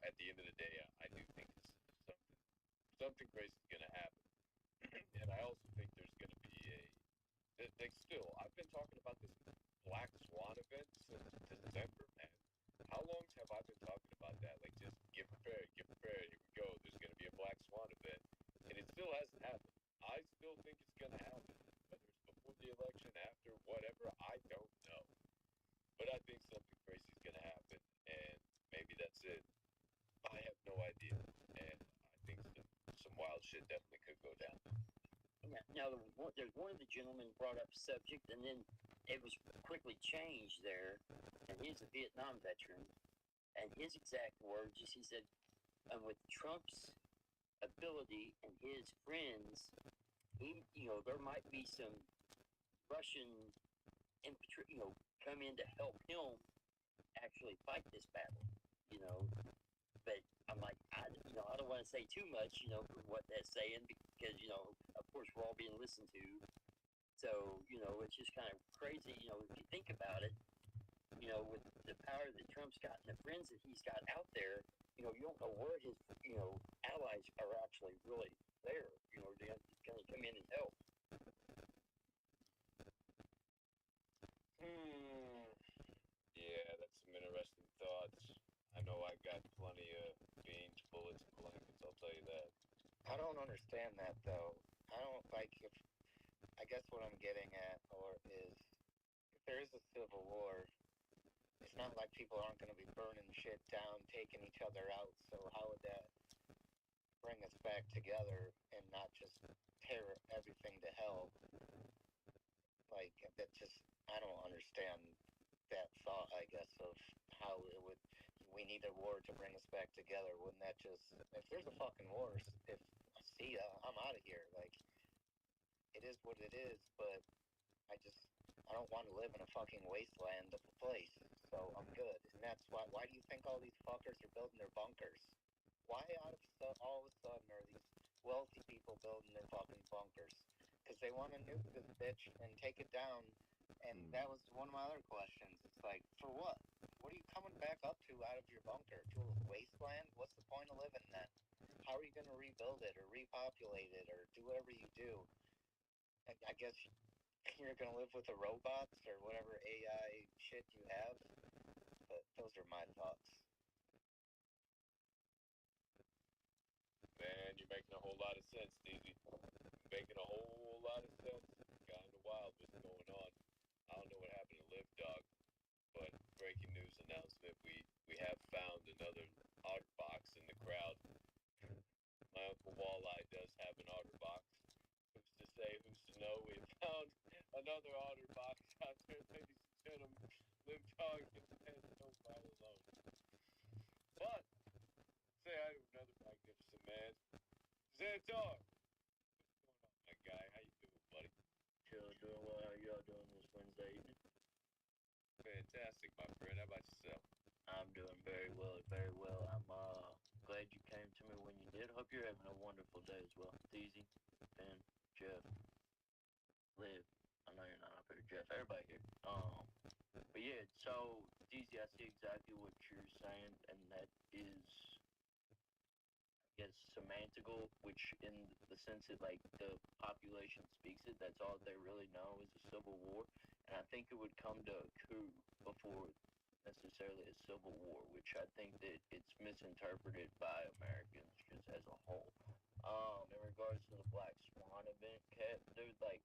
Speaker 1: at the end of the day, I do think it's something crazy is gonna happen, and I also think there's gonna be I've been talking about this Black Swan event since December, man. How long have I been talking about that? Like, just get prepared, here we go. There's gonna be a Black Swan event, and it still hasn't happened. I still think it's gonna happen. Whether it's before the election, after, whatever, I don't know. But I think something crazy is gonna happen, and maybe that's it. I have no idea, and I think some wild shit definitely could go down.
Speaker 5: Now, there's one of the gentlemen brought up subject, and then it was quickly changed there, and he's a Vietnam veteran, and his exact words is he said, with Trump's ability and his friends, there might be some Russian infantry, come in to help him actually fight this battle, But I'm like, I don't want to say too much, for what that's saying, because, of course, we're all being listened to. So, it's just kind of crazy, if you think about it, with the power that Trump's got and the friends that he's got out there, you don't know where his, allies are actually really there, they're going to come in and help.
Speaker 1: Yeah, that's some interesting thoughts. I know I got plenty of beans, bullets, and blankets, I'll tell you that.
Speaker 2: I don't understand that, though. I don't like I guess what I'm getting at is if there is a civil war, it's not like people aren't going to be burning shit down, taking each other out. So how would that bring us back together and not just tear everything to hell? Like, that just, I don't understand that thought, I guess, of how we need a war to bring us back together. Wouldn't that just, if there's a fucking war, see ya, I'm out of here. Like, it is what it is, but I don't want to live in a fucking wasteland of a place, so I'm good. And that's why do you think all these fuckers are building their bunkers? Why all of a sudden are these wealthy people building their fucking bunkers? Because they want to nuke this bitch and take it down. And that was one of my other questions. It's like, for what? What are you coming back up to out of your bunker? To a wasteland? What's the point of living then? How are you going to rebuild it or repopulate it or do whatever you do? I guess you're going to live with the robots or whatever AI shit you have. But those are my thoughts.
Speaker 1: Man, you're making a whole lot of sense, DZ. Making a whole lot of sense. Kind of wild what's going on. I don't know what happened to Live Dog, But breaking news announcement: we have found another OtterBox in the crowd. My uncle Walleye does have an OtterBox. Who's to say? Who's to know? We have found another OtterBox out there, ladies and gentlemen. Live dog and don't file alone. But say hi to another magnificent man, Xantar. What's going on, my guy? How you doing, buddy?
Speaker 5: Chill, doing well. How y'all doing this Wednesday evening?
Speaker 1: Fantastic, my friend. How about yourself?
Speaker 5: I'm doing very well, very well. I'm glad you came to me when you did. Hope you're having a wonderful day as well. Deezy, Ben, Jeff, Liv. I know you're not up here, Jeff. Everybody here. But yeah, so Deezy, I see exactly what you're saying, and that is, I guess, semantical, which in the sense that like the population speaks it, that's all they really know is a civil war. And I think it would come to a coup before necessarily a civil war, which I think that it's misinterpreted by Americans just as a whole. In regards to the Black Swan event, Cat, dude, like,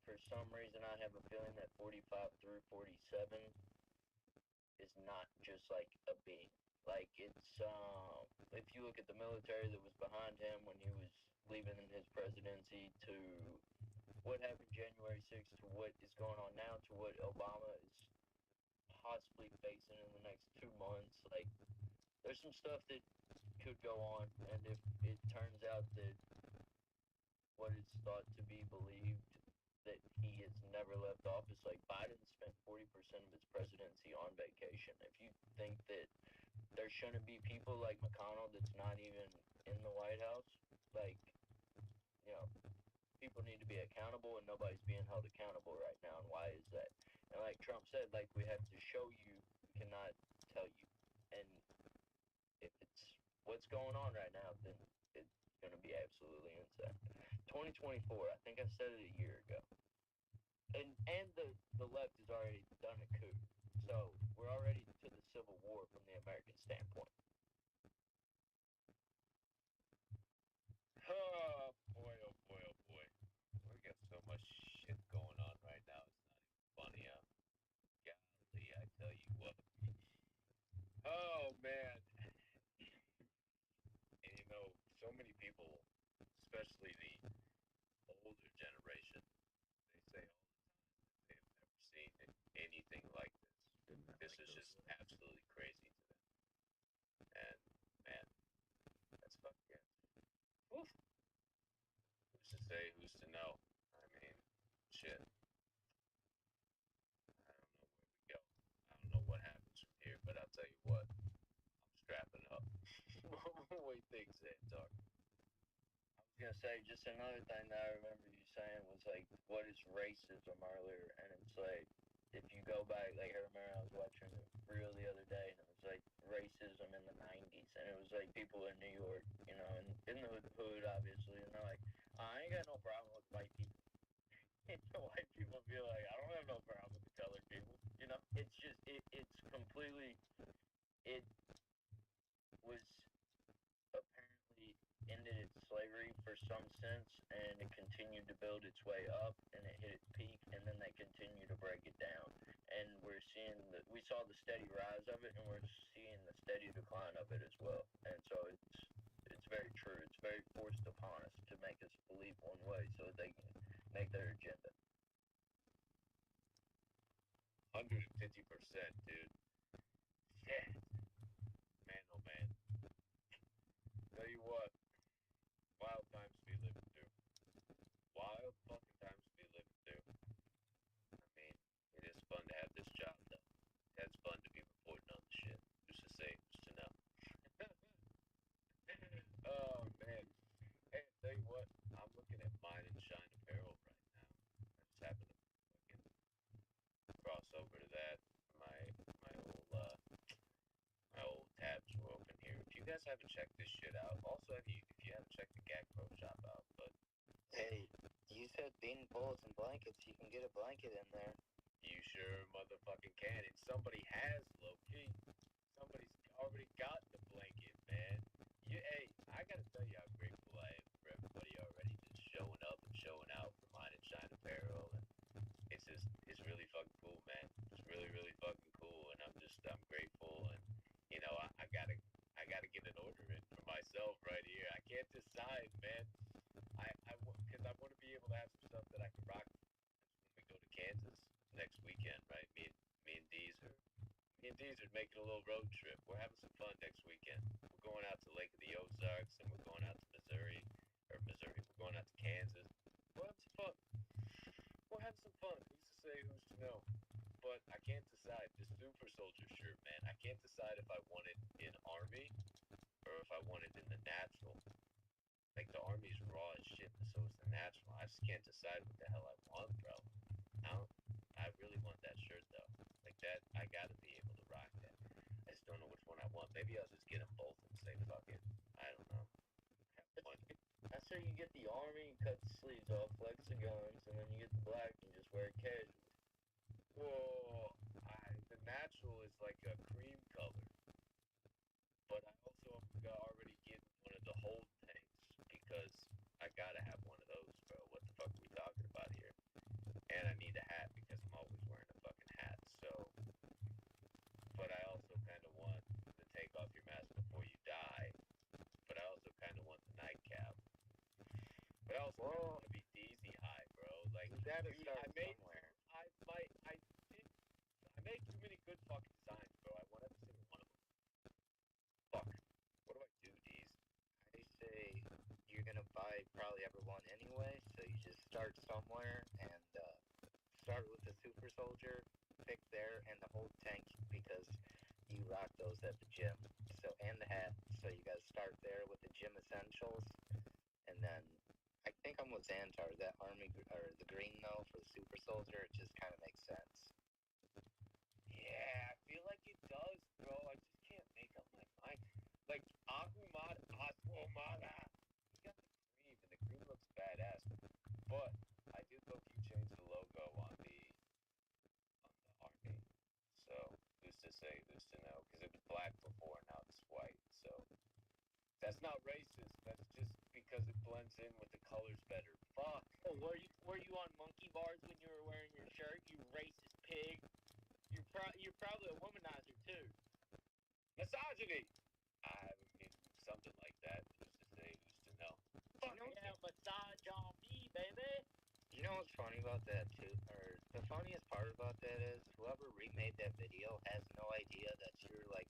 Speaker 5: for some reason I have a feeling that 45 through 47 is not just like a being. Like, it's, if you look at the military that was behind him when he was leaving his presidency to what happened January 6th to what is going on now to what Obama is possibly facing in the next 2 months, like, there's some stuff that could go on, and if it turns out that what is thought to be believed that he has never left office, like Biden spent 40% of his presidency on vacation. If you think that there shouldn't be people like McConnell that's not even in the White House, like, you know, people need to be accountable, and nobody's being held accountable right now. And why is that? And like Trump said, like, we have to show you, we cannot tell you. And if it's what's going on right now, then it's going to be absolutely insane. 2024, I think I said it a year ago. And the left has already done a coup. So we're already to the Civil War from the American standpoint.
Speaker 1: Oh boy, oh boy, oh boy. We got so much shit going on right now. It's not even funny, huh? Golly, I tell you what. Oh man. And you know, so many people, especially the older generation, they say all the time that they've never seen anything like this. This is just absolutely crazy to them. And man, that's fucking. Oof. Who's to say? Who's to know? I mean, shit. I don't know where we go. I don't know what happens from here, but I'll tell you what. I'm strapping up. What do you think, Xantar?
Speaker 2: I was gonna say just another thing that I remember you saying was like, what is racism earlier? And it's like, if you go back, like, I remember I was watching a reel the other day, and it was like racism in the '90s, and it was like people in New York, you know, and in the hood, obviously, and they're like, I ain't got no problem with white people. And the white people be like, I don't have no problem with the colored people. You know, it's just it's completely, it was apparently ended its slavery for some sense, and it continued to build its way up, and it hit its peak, and then they continue to break it down. And we're seeing we saw the steady rise of it, and we're seeing the steady decline of it as well. And so it's very true. It's very forced upon us to make us believe one way so that they can make their agenda.
Speaker 1: 150%, dude. Shit. Man, oh man. Tell you what. Wild times to be living through. Wild fucking times to be living through. I mean, it is fun to have this job, though. It's fun to be reporting on the shit. Who's to say? Who's to know? Oh, man. Hey, tell you what. I'm looking at Mine and Shine Apparel right now. I just happened to fucking cross over to that. My old tabs were open here. If you guys haven't checked this shit out, also if you haven't checked the Gag Pro shop out, but
Speaker 2: Hey, you said bean bullets and blankets. You can get a blanket in there.
Speaker 1: you sure motherfucking can. And somebody has, low key. Somebody's already got the blanket, man. Hey, I gotta tell you how grateful I am for everybody already just showing up and showing out for Mine and Shine Apparel. And it's is really fucking cool, man. It's really, really fucking cool, and I'm grateful, and I gotta get an order in for myself right here. I can't decide, man. Because I want to be able to have some stuff that I can rock when we go to Kansas next weekend, right? Me and Deez are making a little road trip. We're having some fun next weekend. We're going out to Lake of the Ozarks, and we're going out to Missouri. We're going out to Kansas. We'll have some fun. We'll have some fun. Who's to say, who's to know? But I can't decide. This Super Soldier shirt, man. I can't decide if I want it in Army or if I want it in the natural. Like, the Army's raw as shit, and so is the natural. I just can't decide what the hell I want, bro. I really want that shirt, though. Like, that, I gotta be able to rock that. I just don't know which one I want. Maybe I'll just get them both and say, fuck it. I don't know. Have one.
Speaker 6: I say you get the Army, cut the sleeves off, flex the guns, and then you get the black and just wear it casual.
Speaker 1: Whoa, the natural is like a cream color, but I also am already getting one of the hold tanks because I gotta have one of those, bro. What the fuck are we talking about here? And I need a hat because I'm always wearing a fucking hat. So, but I also kind of want the take off your mask before you die. But I also kind of want the nightcap. But I also want to be Deezy high, bro. Like,
Speaker 2: You gotta
Speaker 1: dude,
Speaker 2: start
Speaker 1: I made
Speaker 2: somewhere.
Speaker 1: I made too many good fucking designs, bro. I want every single one of them. Fuck. What do I do, Deez?
Speaker 2: I say you're gonna buy probably everyone anyway, so you just start somewhere and start with the Super Soldier, pick there, and the whole tank because you rock those at the gym. So and the hat, so you gotta start there with the gym essentials, and then I think I'm with Xantar. That army or the green though for the Super Soldier, it just kind of makes sense.
Speaker 1: Yeah, I feel like it does, bro. I just can't make up my mind. Like, Ahumada. He got the cream, and the cream looks badass. But I did low-key change the logo on the Army. So, who's to say, who's to know? Because it was black before, now it's white. So, that's not racist. That's just because it blends in with the colors better. Fuck.
Speaker 6: Oh, were you on monkey bars when you were wearing your shirt? You racist pig. You're probably a womanizer too.
Speaker 1: Misogyny! I haven't been something like that. Who's to say, who's to know? Fuck
Speaker 6: Yeah, massage on me, baby.
Speaker 2: You know what's funny about that too, or the funniest part about that is whoever remade that video has no idea that you're like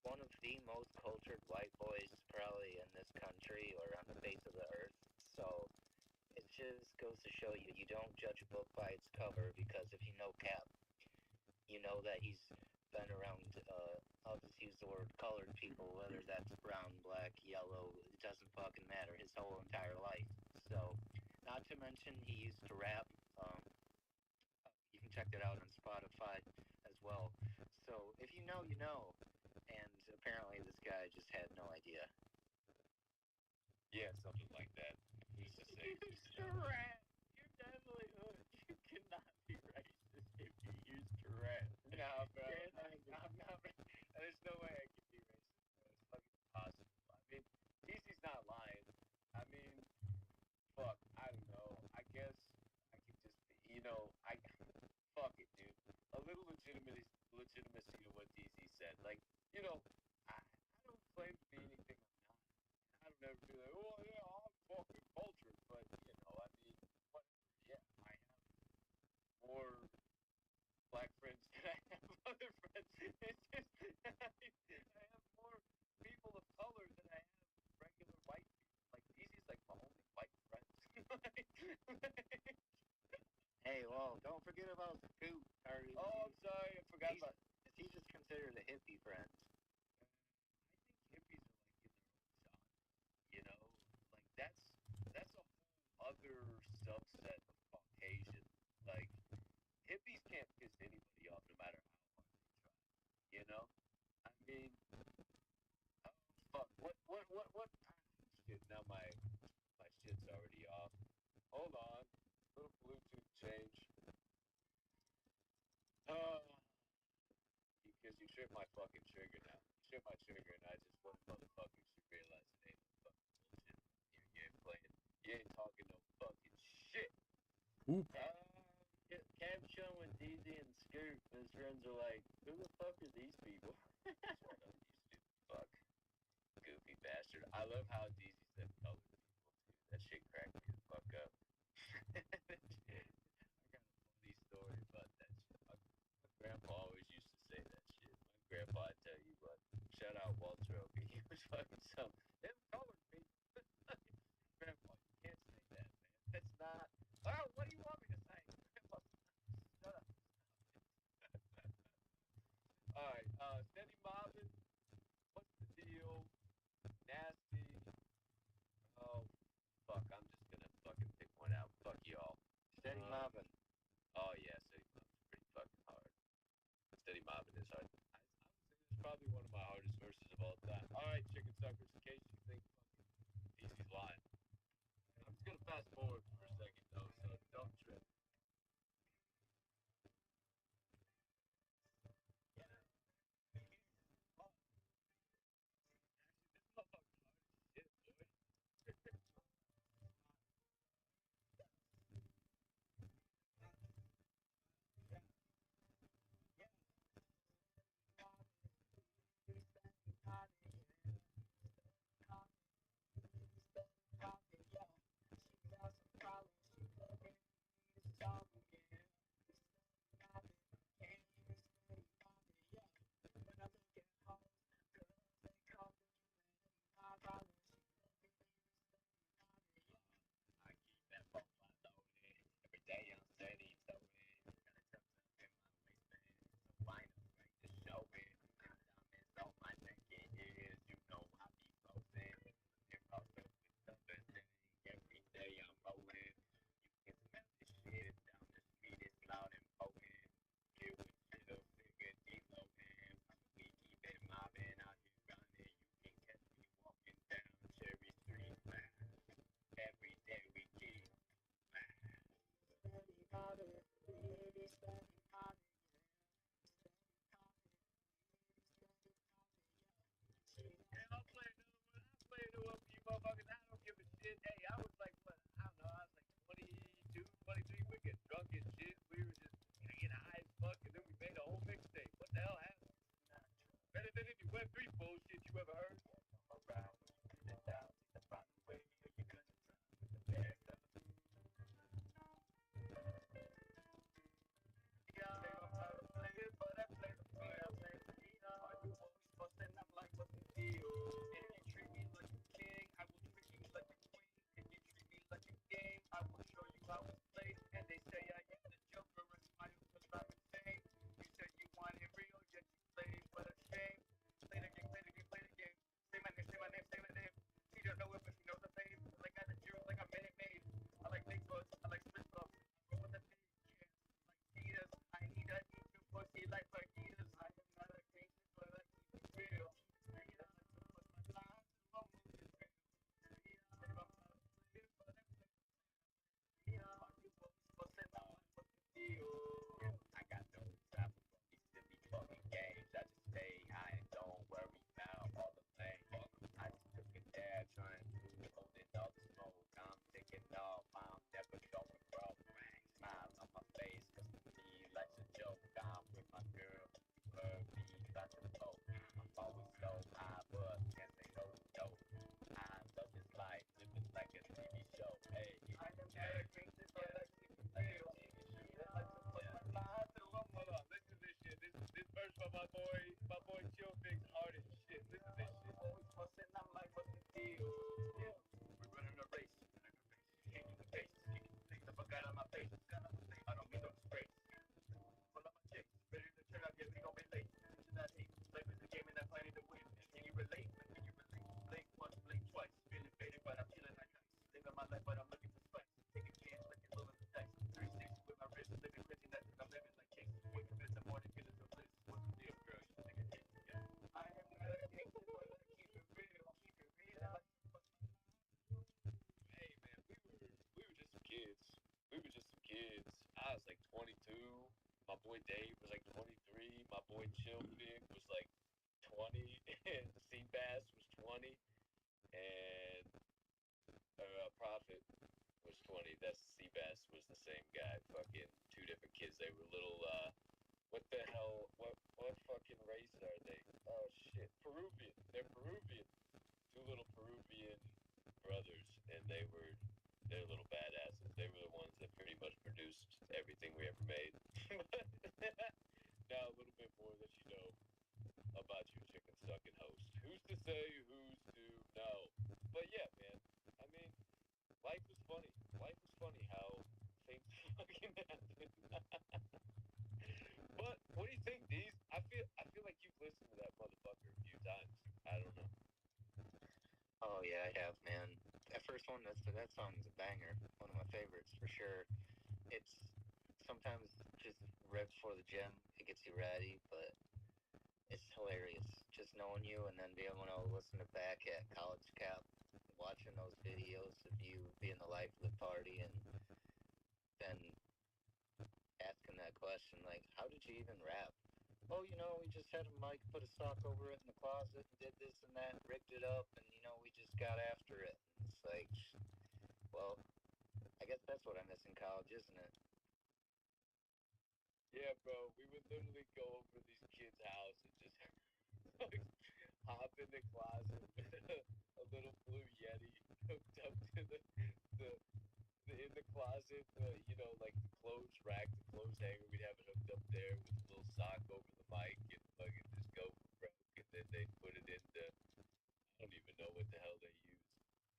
Speaker 2: one of the most cultured white boys probably in this country or on the face of the earth. So it just goes to show you, you don't judge a book by its cover, because if you know Cap, you know that he's been around, I'll just use the word colored people, whether that's brown, black, yellow, it doesn't fucking matter, his whole entire life. So, not to mention he used to rap. You can check that out on Spotify as well. So, if you know, you know. And apparently this guy just had no idea.
Speaker 1: Yeah, something like that. Who's to say, who's to
Speaker 6: You're
Speaker 1: know?
Speaker 6: rat. You're definitely hood. You cannot be racist if you use Tourette.
Speaker 1: Nah, bro.
Speaker 6: Yeah,
Speaker 1: I'm not. There's no way I can be racist, bro. It's fucking impossible. I mean, DC's not lying. I mean, fuck. I don't know. I guess I could just be, fuck it, dude. A little legitimacy to what DC said. Like, I don't claim to be anything I'm not. I don't ever be like, oh yeah, I'm fucking cultured. But, I mean, whatever. Yeah, I have more black friends than I have other friends. It's just, I have more people of color than I have regular white people. Like, DC's like my only white friends.
Speaker 2: Hey, well, don't forget about Scoot.
Speaker 1: Oh, I'm sorry, I forgot about.
Speaker 2: Is he just considered a hippie friend?
Speaker 1: I think hippies are like in their own genre. Like that's a whole other subset of Caucasian. Like, hippies can't piss anybody off no matter how hard they try. I mean, oh, fuck. What? Shit. Now my shit's already off. Hold on. Little Bluetooth change. Because you tripped my fucking trigger now. You tripped my trigger, and I just want motherfuckers to realize it ain't no fucking bullshit. You ain't playing. You ain't talking no fucking shit.
Speaker 3: Oop.
Speaker 1: Yeah,
Speaker 5: friends are like, who the fuck are these people?
Speaker 1: Fuck. Goofy bastard. I love how it's easy said colored people too. That shit cracked me the fuck up. I got a funny story about that shit. My grandpa always used to say that shit. My grandpa, I tell you what, shout out Walter Oak. He was fucking some them colored people. Grandpa, you can't say that, man. That's not. Oh, what do you want me to say? Grandpa, shut up. All right, Steady Mobbin. What's the deal? Nasty. Oh, fuck. I'm just gonna fucking pick one out. Fuck y'all.
Speaker 2: Steady mobbing.
Speaker 1: Oh, yeah, Steady Mobbin's pretty fucking hard. Steady Mobbin is hard. I would say it's probably one of my hardest verses of all time. All right, chicken suckers, in case you think fucking DC's lying. I'm just gonna fast forward for a second, though, so don't trip. I keep that phone loaded. Every day I'm steady towing. Got a tuck in my waistband. So vinyl, right to show it. Diamonds on my neck and ears. You know I be posting. If I feel with other thing, every day I'm rolling. You can smell this shit down the street. It's loud and potent. Get with chill, figure deloading. We keep it mobbing out here running. You can catch me walking down Cherry Street, man. Every day we keep. And I'll play another one. I'll play another one for you motherfuckers. I don't give a shit. Hey, I was like, what? I don't know. I was like 22, 23. We get drunk and shit. We were just getting high as fuck, and then we made a whole mixtape. What the hell happened? Better than any Web3 bullshit you ever heard. Around, sit down, to find a way. You're gonna try the best of it. Yeah, I'm not a player, but I play the play. I play the lead. Are you always busting? I'm like, what's the deal? If you treat me like a king, I will treat you like a queen. If you treat me like a game, I will show you how it's played. And they say I am the Joker, and smile because I'm insane. You said you wanted real, yet you played. What a shame. Play the game, play the game, play the game. Say my name, say my name, say my name. She don't know it, but she knows the fame. Like I the Jew, like I'm minute made. I like big bucks, I like split bucks. Roll with the big kids, like Adidas. I need a eat your pussy like fajitas. I am not a gangster, but I keep it real. I am not to push my lines, so I'm moving real. I'm not a player, but I play. Are you busting? I'm like, what's the deal? I got no time for these silly fucking games. I just stay high and don't worry about all the blame. I just took a dab trying to holding all the smoke. I'm taking off. I'm never going broke. Smile on my face, cause to me life's a joke. I'm with my girl, her be about to poke. I'm always so high, but can't say no dope. I love this life, living like a TV show. Hey, I am not a gangster, but I keep it real. I like to put my life through a mother. Listen to this shit. This verse from my boy Chill Fix, hard as shit. Listen to this shit. Always busting, I'm like, what's the deal? Yeah, we're running a race. Can't do the face. Take the fuck out of my face. I don't mean no disgrace. Pull up my chicks. Ready to turn up, yeah, we gon' be late. Should not hate. Life is a game and I'm planning to win. Can you relate? Can you relate? Blink once, blink twice. Feeling faded, but I'm feeling like ice. Living my life, but I'm looking for spice. Take a chance, like it's rolling the dice. 360 with my wrist, living crazy, that's what I'm living like chase. Wake up in the morning, feeling so bliss. What's the deal, girl? You think I hit? Yeah. I am not a gangster, but I keep it real. Keep it real. Hey man, we were just some kids. We were just some kids. I was like 22. My boy Dave was like 23. My boy Chill Big was like 20. And Seabass was 20. And Prophet was 20. That's Seabass was the same guy. Fucking two different kids. They were little What the hell? What fucking race are they? Oh shit, Peruvian. They're Peruvian. Two little Peruvian brothers, and they're little badasses. They were the ones that pretty much produced everything we ever made. Now a little bit more that you know about your chicken sucking host. Who's to say? Who's to know? But yeah, man. I mean, life was funny. Life was funny how things fucking happen. But what do you think, Deez? I feel like you've listened to that motherfucker a few times. I don't know.
Speaker 2: Oh yeah, I have, man. That first one, that song is a banger. One of my favorites for sure. It's sometimes just right before the gym, it gets you ready, but it's hilarious just knowing you and then being able to listen to back at College Cap, watching those videos of you being the life of the party, and then asking that question like, how did you even rap? Oh, we just had a mic, put a sock over it in the closet, and did this and that, rigged it up, and we just got after it. It's like, well, I guess that's what I miss in college, isn't it?
Speaker 1: Yeah, bro. We would literally go over to these kids' house and just like, hop in the closet with a little blue Yeti hooked up to the in the closet, like the clothes rack, the clothes hanger. We'd have it hooked up there with a little sock over the mic and fucking just go for broke. And then they'd put it into, I don't even know what the hell they use.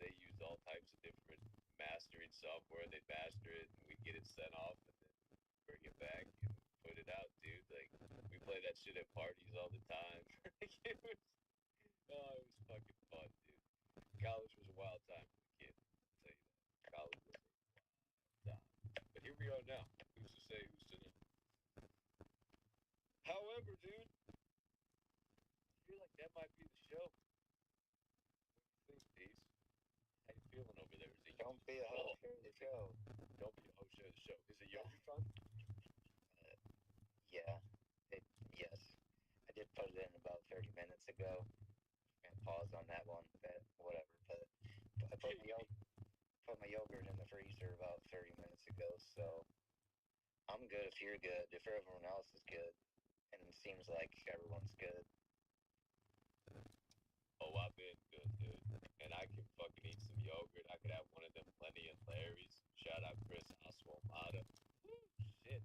Speaker 1: They use all types of different mastering software. They'd master it and we'd get it sent off and then bring it back and put it out, dude. Like, we play that shit at parties all the time. It was, oh, it was fucking fun, dude. College was a wild time for the kid. I'll tell you that. College was a wild time. But here we are now. Who's to say, who's to know? However, dude, I feel like that might be the show. What do you think, Deez? How you feeling over there? Is it
Speaker 2: Don't be a host of the show.
Speaker 1: Don't be a host of the show. Is it Yogi fun?
Speaker 2: Yeah. Yes. I did put it in about 30 minutes ago. And pause on that one, but whatever. But I put my yogurt in the freezer about 30 minutes ago, so I'm good if you're good, if everyone else is good. And it seems like everyone's good.
Speaker 1: Oh, I've been good, dude. And I can fucking eat some yogurt. I could have one of them Lenny and Larry's. Shout out Chris Oswalmata. Shit.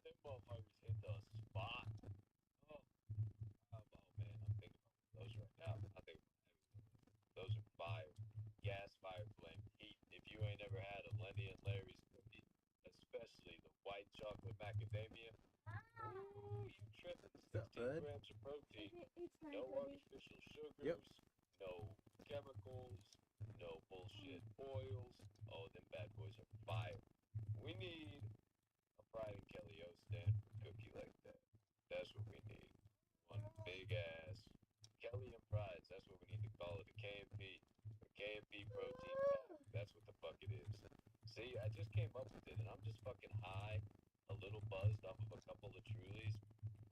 Speaker 1: Them motherfuckers hit the spot. Oh, man. I'm thinking about those right now. I think those are fire. Gas, fire, flame, heat. If you ain't ever had a Lenny and Larry's cookie, especially the white chocolate macadamia, ooh, you tripping.
Speaker 3: What's up,
Speaker 1: 16
Speaker 3: bud?
Speaker 1: grams of protein.
Speaker 7: It's
Speaker 1: No
Speaker 7: not good.
Speaker 1: artificial sugars, no chemicals, no bullshit oils. Oh, them bad boys are fire. We need a Pride and Kelly O stand for cookie like that. That's what we need. One big ass Kelly and Prides. That's what we need to call it. A KMP. A KMP protein pack. That's what the fuck it is. See, I just came up with it, and I'm just fucking high, a little buzzed off of a couple of Trulies,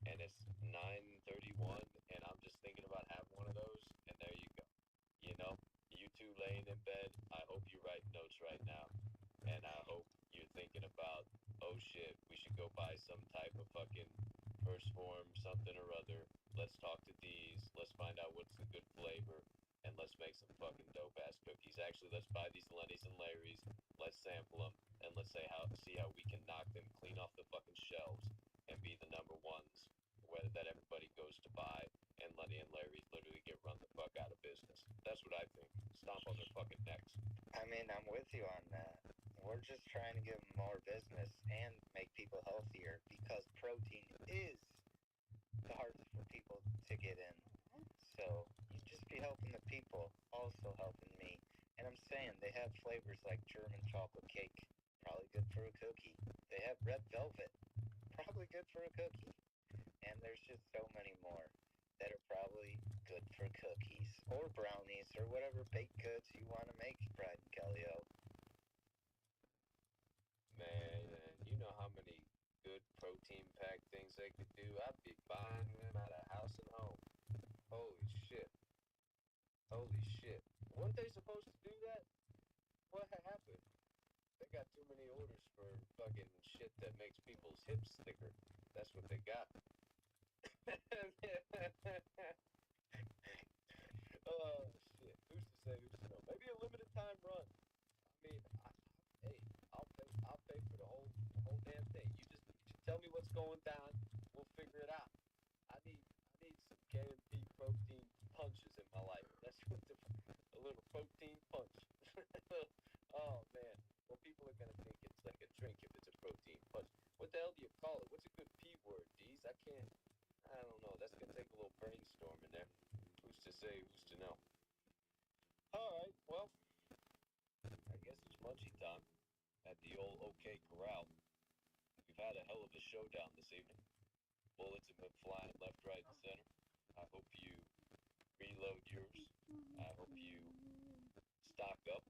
Speaker 1: and it's 9:31, and I'm just thinking about having one of those, and there you go. You two laying in bed, I hope you write notes right now, and I hope you're thinking about, oh shit, we should go buy some type of fucking first form, something or other. Let's talk to these, let's find out what's the good flavor, and let's make some fucking dope ass cookies. Actually, let's buy these Lenny's and Larry's, let's sample them, and let's see how we can knock them clean off the fucking shelves and be the number ones whether that everybody goes to buy, and Lenny and Larry's literally get run the fuck out of business. That's what I think. Stomp on their fucking necks.
Speaker 2: I mean, I'm with you on that. We're just trying to give them more business and make people healthier because protein is the hardest for people to get in. So you just be helping the people, also helping me. And I'm saying they have flavors like German chocolate cake, probably good for a cookie. They have red velvet, probably good for a cookie. And there's just so many more that are probably good for cookies or brownies or whatever baked goods you want to make, Pride and Kellyo.
Speaker 1: Man, you know how many good protein packed things they could do? I'd be buying them out of house and home. Holy shit. Holy shit. Weren't they supposed to do that? What happened? They got too many orders for fucking shit that makes people's hips thicker. That's what they got. Oh shit! Who's to say? Who's to know? Maybe a limited time run. I mean, hey, I'll pay for the whole damn thing. You just tell me what's going down. We'll figure it out. I need some KMP protein punches in my life. That's what a little protein punch. Oh man, well people are gonna think it's like a drink if it's a protein punch. What the hell do you call it? What's a good P word, D's? I don't know. That's gonna take a little brainstorming there. Who's to say? Who's to know? All right. Well, I guess it's munchie time at the old OK Corral. We've had a hell of a showdown this evening. Bullets have been flying left, right, and center. I hope you reload yours. I hope you stock up.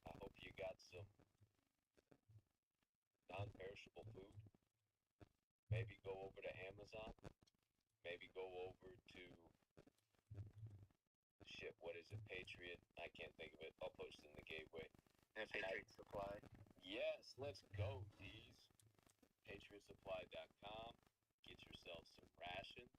Speaker 1: I hope you got some non-perishable food. Maybe go over to Amazon. Maybe go over to shit. What is it? Patriot? I can't think of it. I'll post it in the gateway.
Speaker 2: Patriot Supply.
Speaker 1: Yes, let's go, D's. PatriotSupply.com. Get yourself some rations.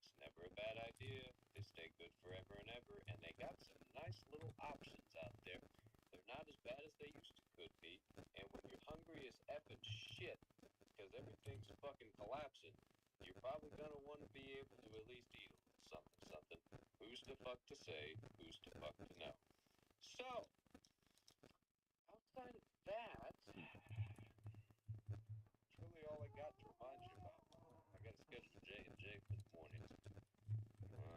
Speaker 1: It's never a bad idea. They stay good forever and ever, and they got some nice little options out there. They're not as bad as they used to could be, and when you're hungry as effing shit, because everything's fucking collapsing, you're probably gonna want to be able to at least eat a little something. Who's the fuck to say? Who's the fuck to know? So, outside of that, that's really all I got to remind you about. I got a schedule J&J for the morning.
Speaker 3: That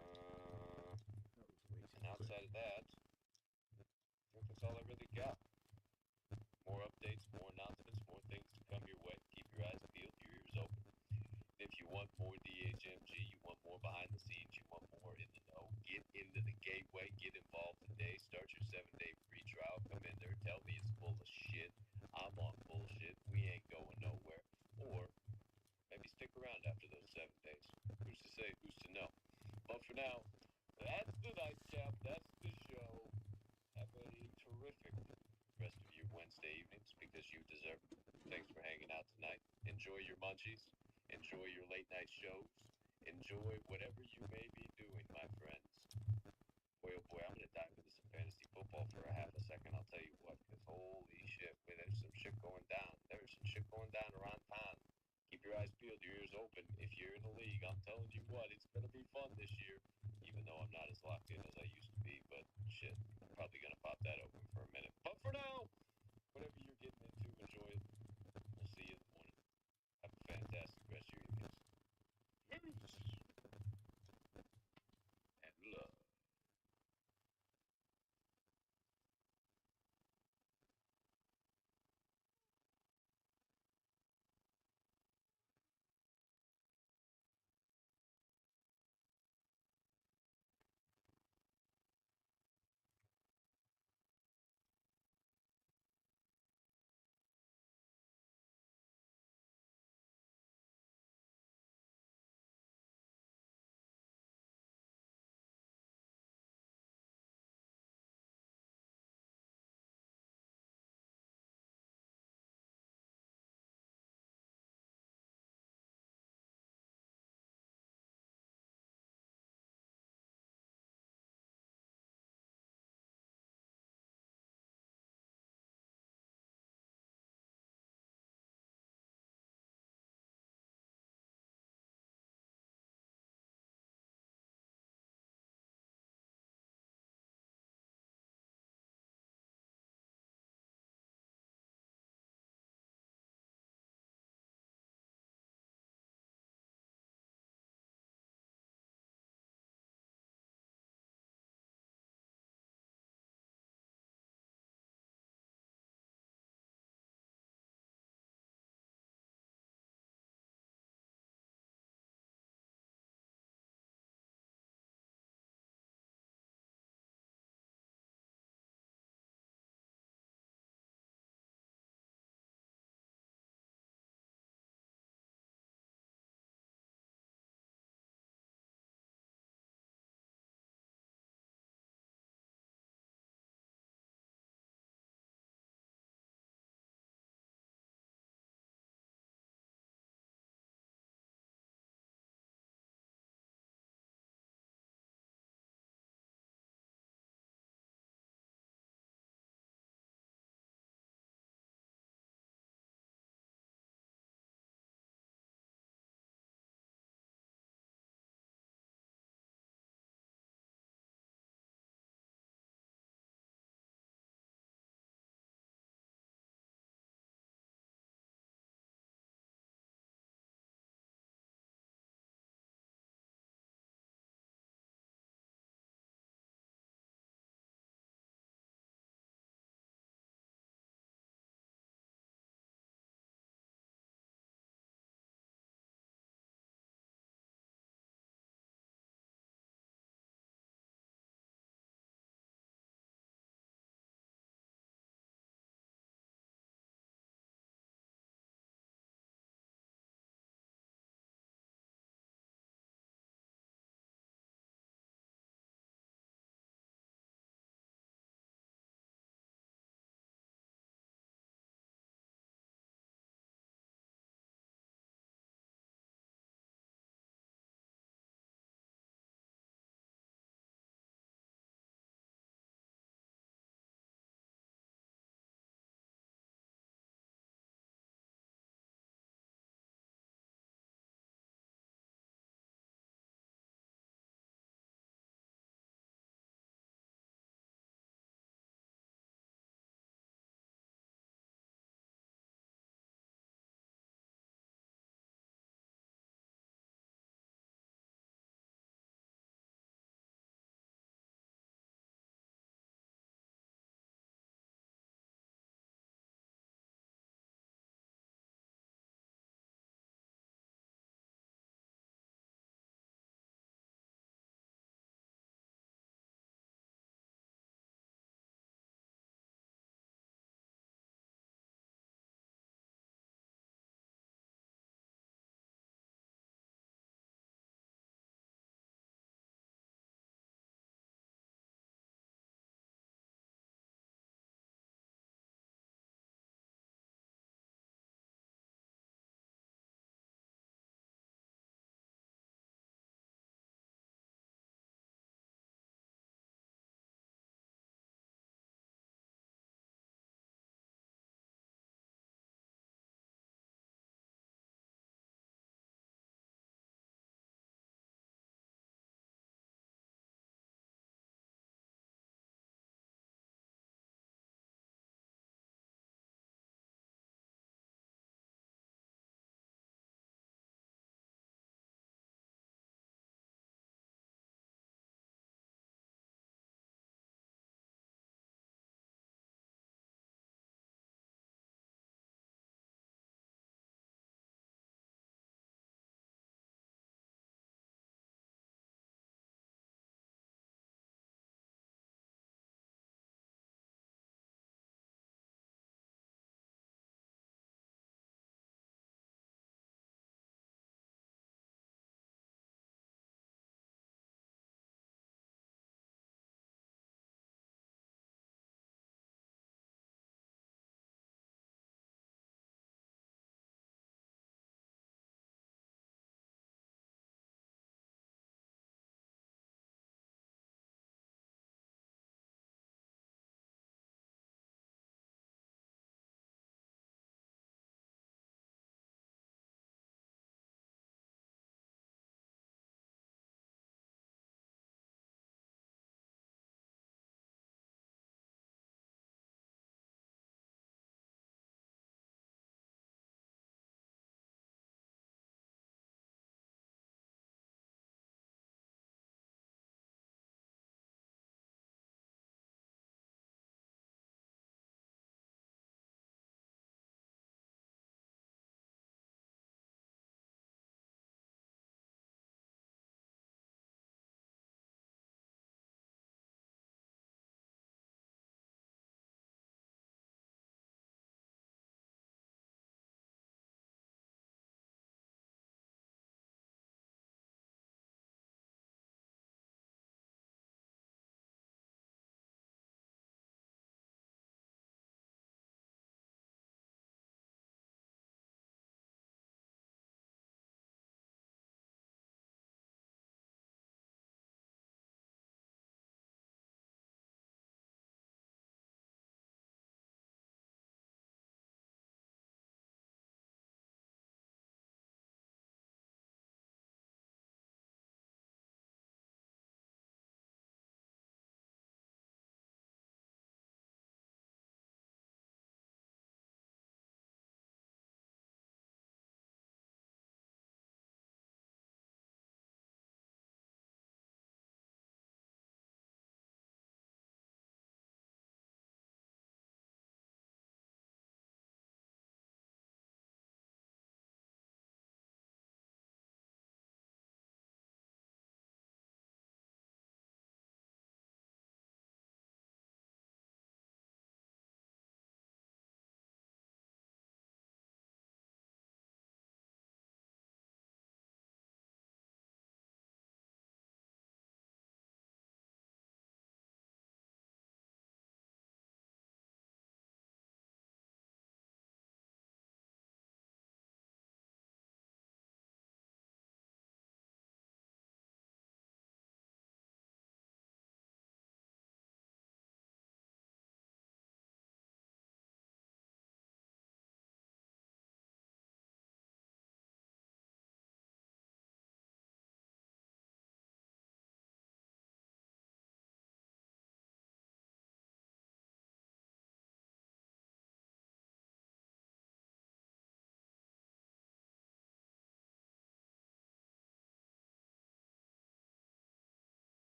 Speaker 3: was way too
Speaker 1: And outside of that, I think that's all I really got. More updates, more announcements, more things to come your way. Keep your eyes peeled, your ears open. If you want more DHMG, you want more behind the scenes, you want more in the know, get into the gateway, get involved today. Start your 7-day free trial. Come in there, tell me it's full of shit. I'm on bullshit. We ain't going nowhere. Or maybe stick around after those 7 days. Who's to say? Who's to know? But for now, that's the nightcap. That's the show. Have a terrific rest of your Wednesday evenings because you deserve it. Thanks for hanging out tonight. Enjoy your munchies. Enjoy your late night shows. Enjoy whatever you may be doing, my friends. Boy, oh boy, I'm going to dive into some fantasy football for a half a second. I'll tell you what, because holy shit, boy, there's some shit going down. There's some shit going down around town. Keep your eyes peeled, your ears open. If you're in the league, I'm telling you what, it's going to be fun this year, even though I'm not as locked in as I used to be. But shit, I'm probably going to pop that open for a minute.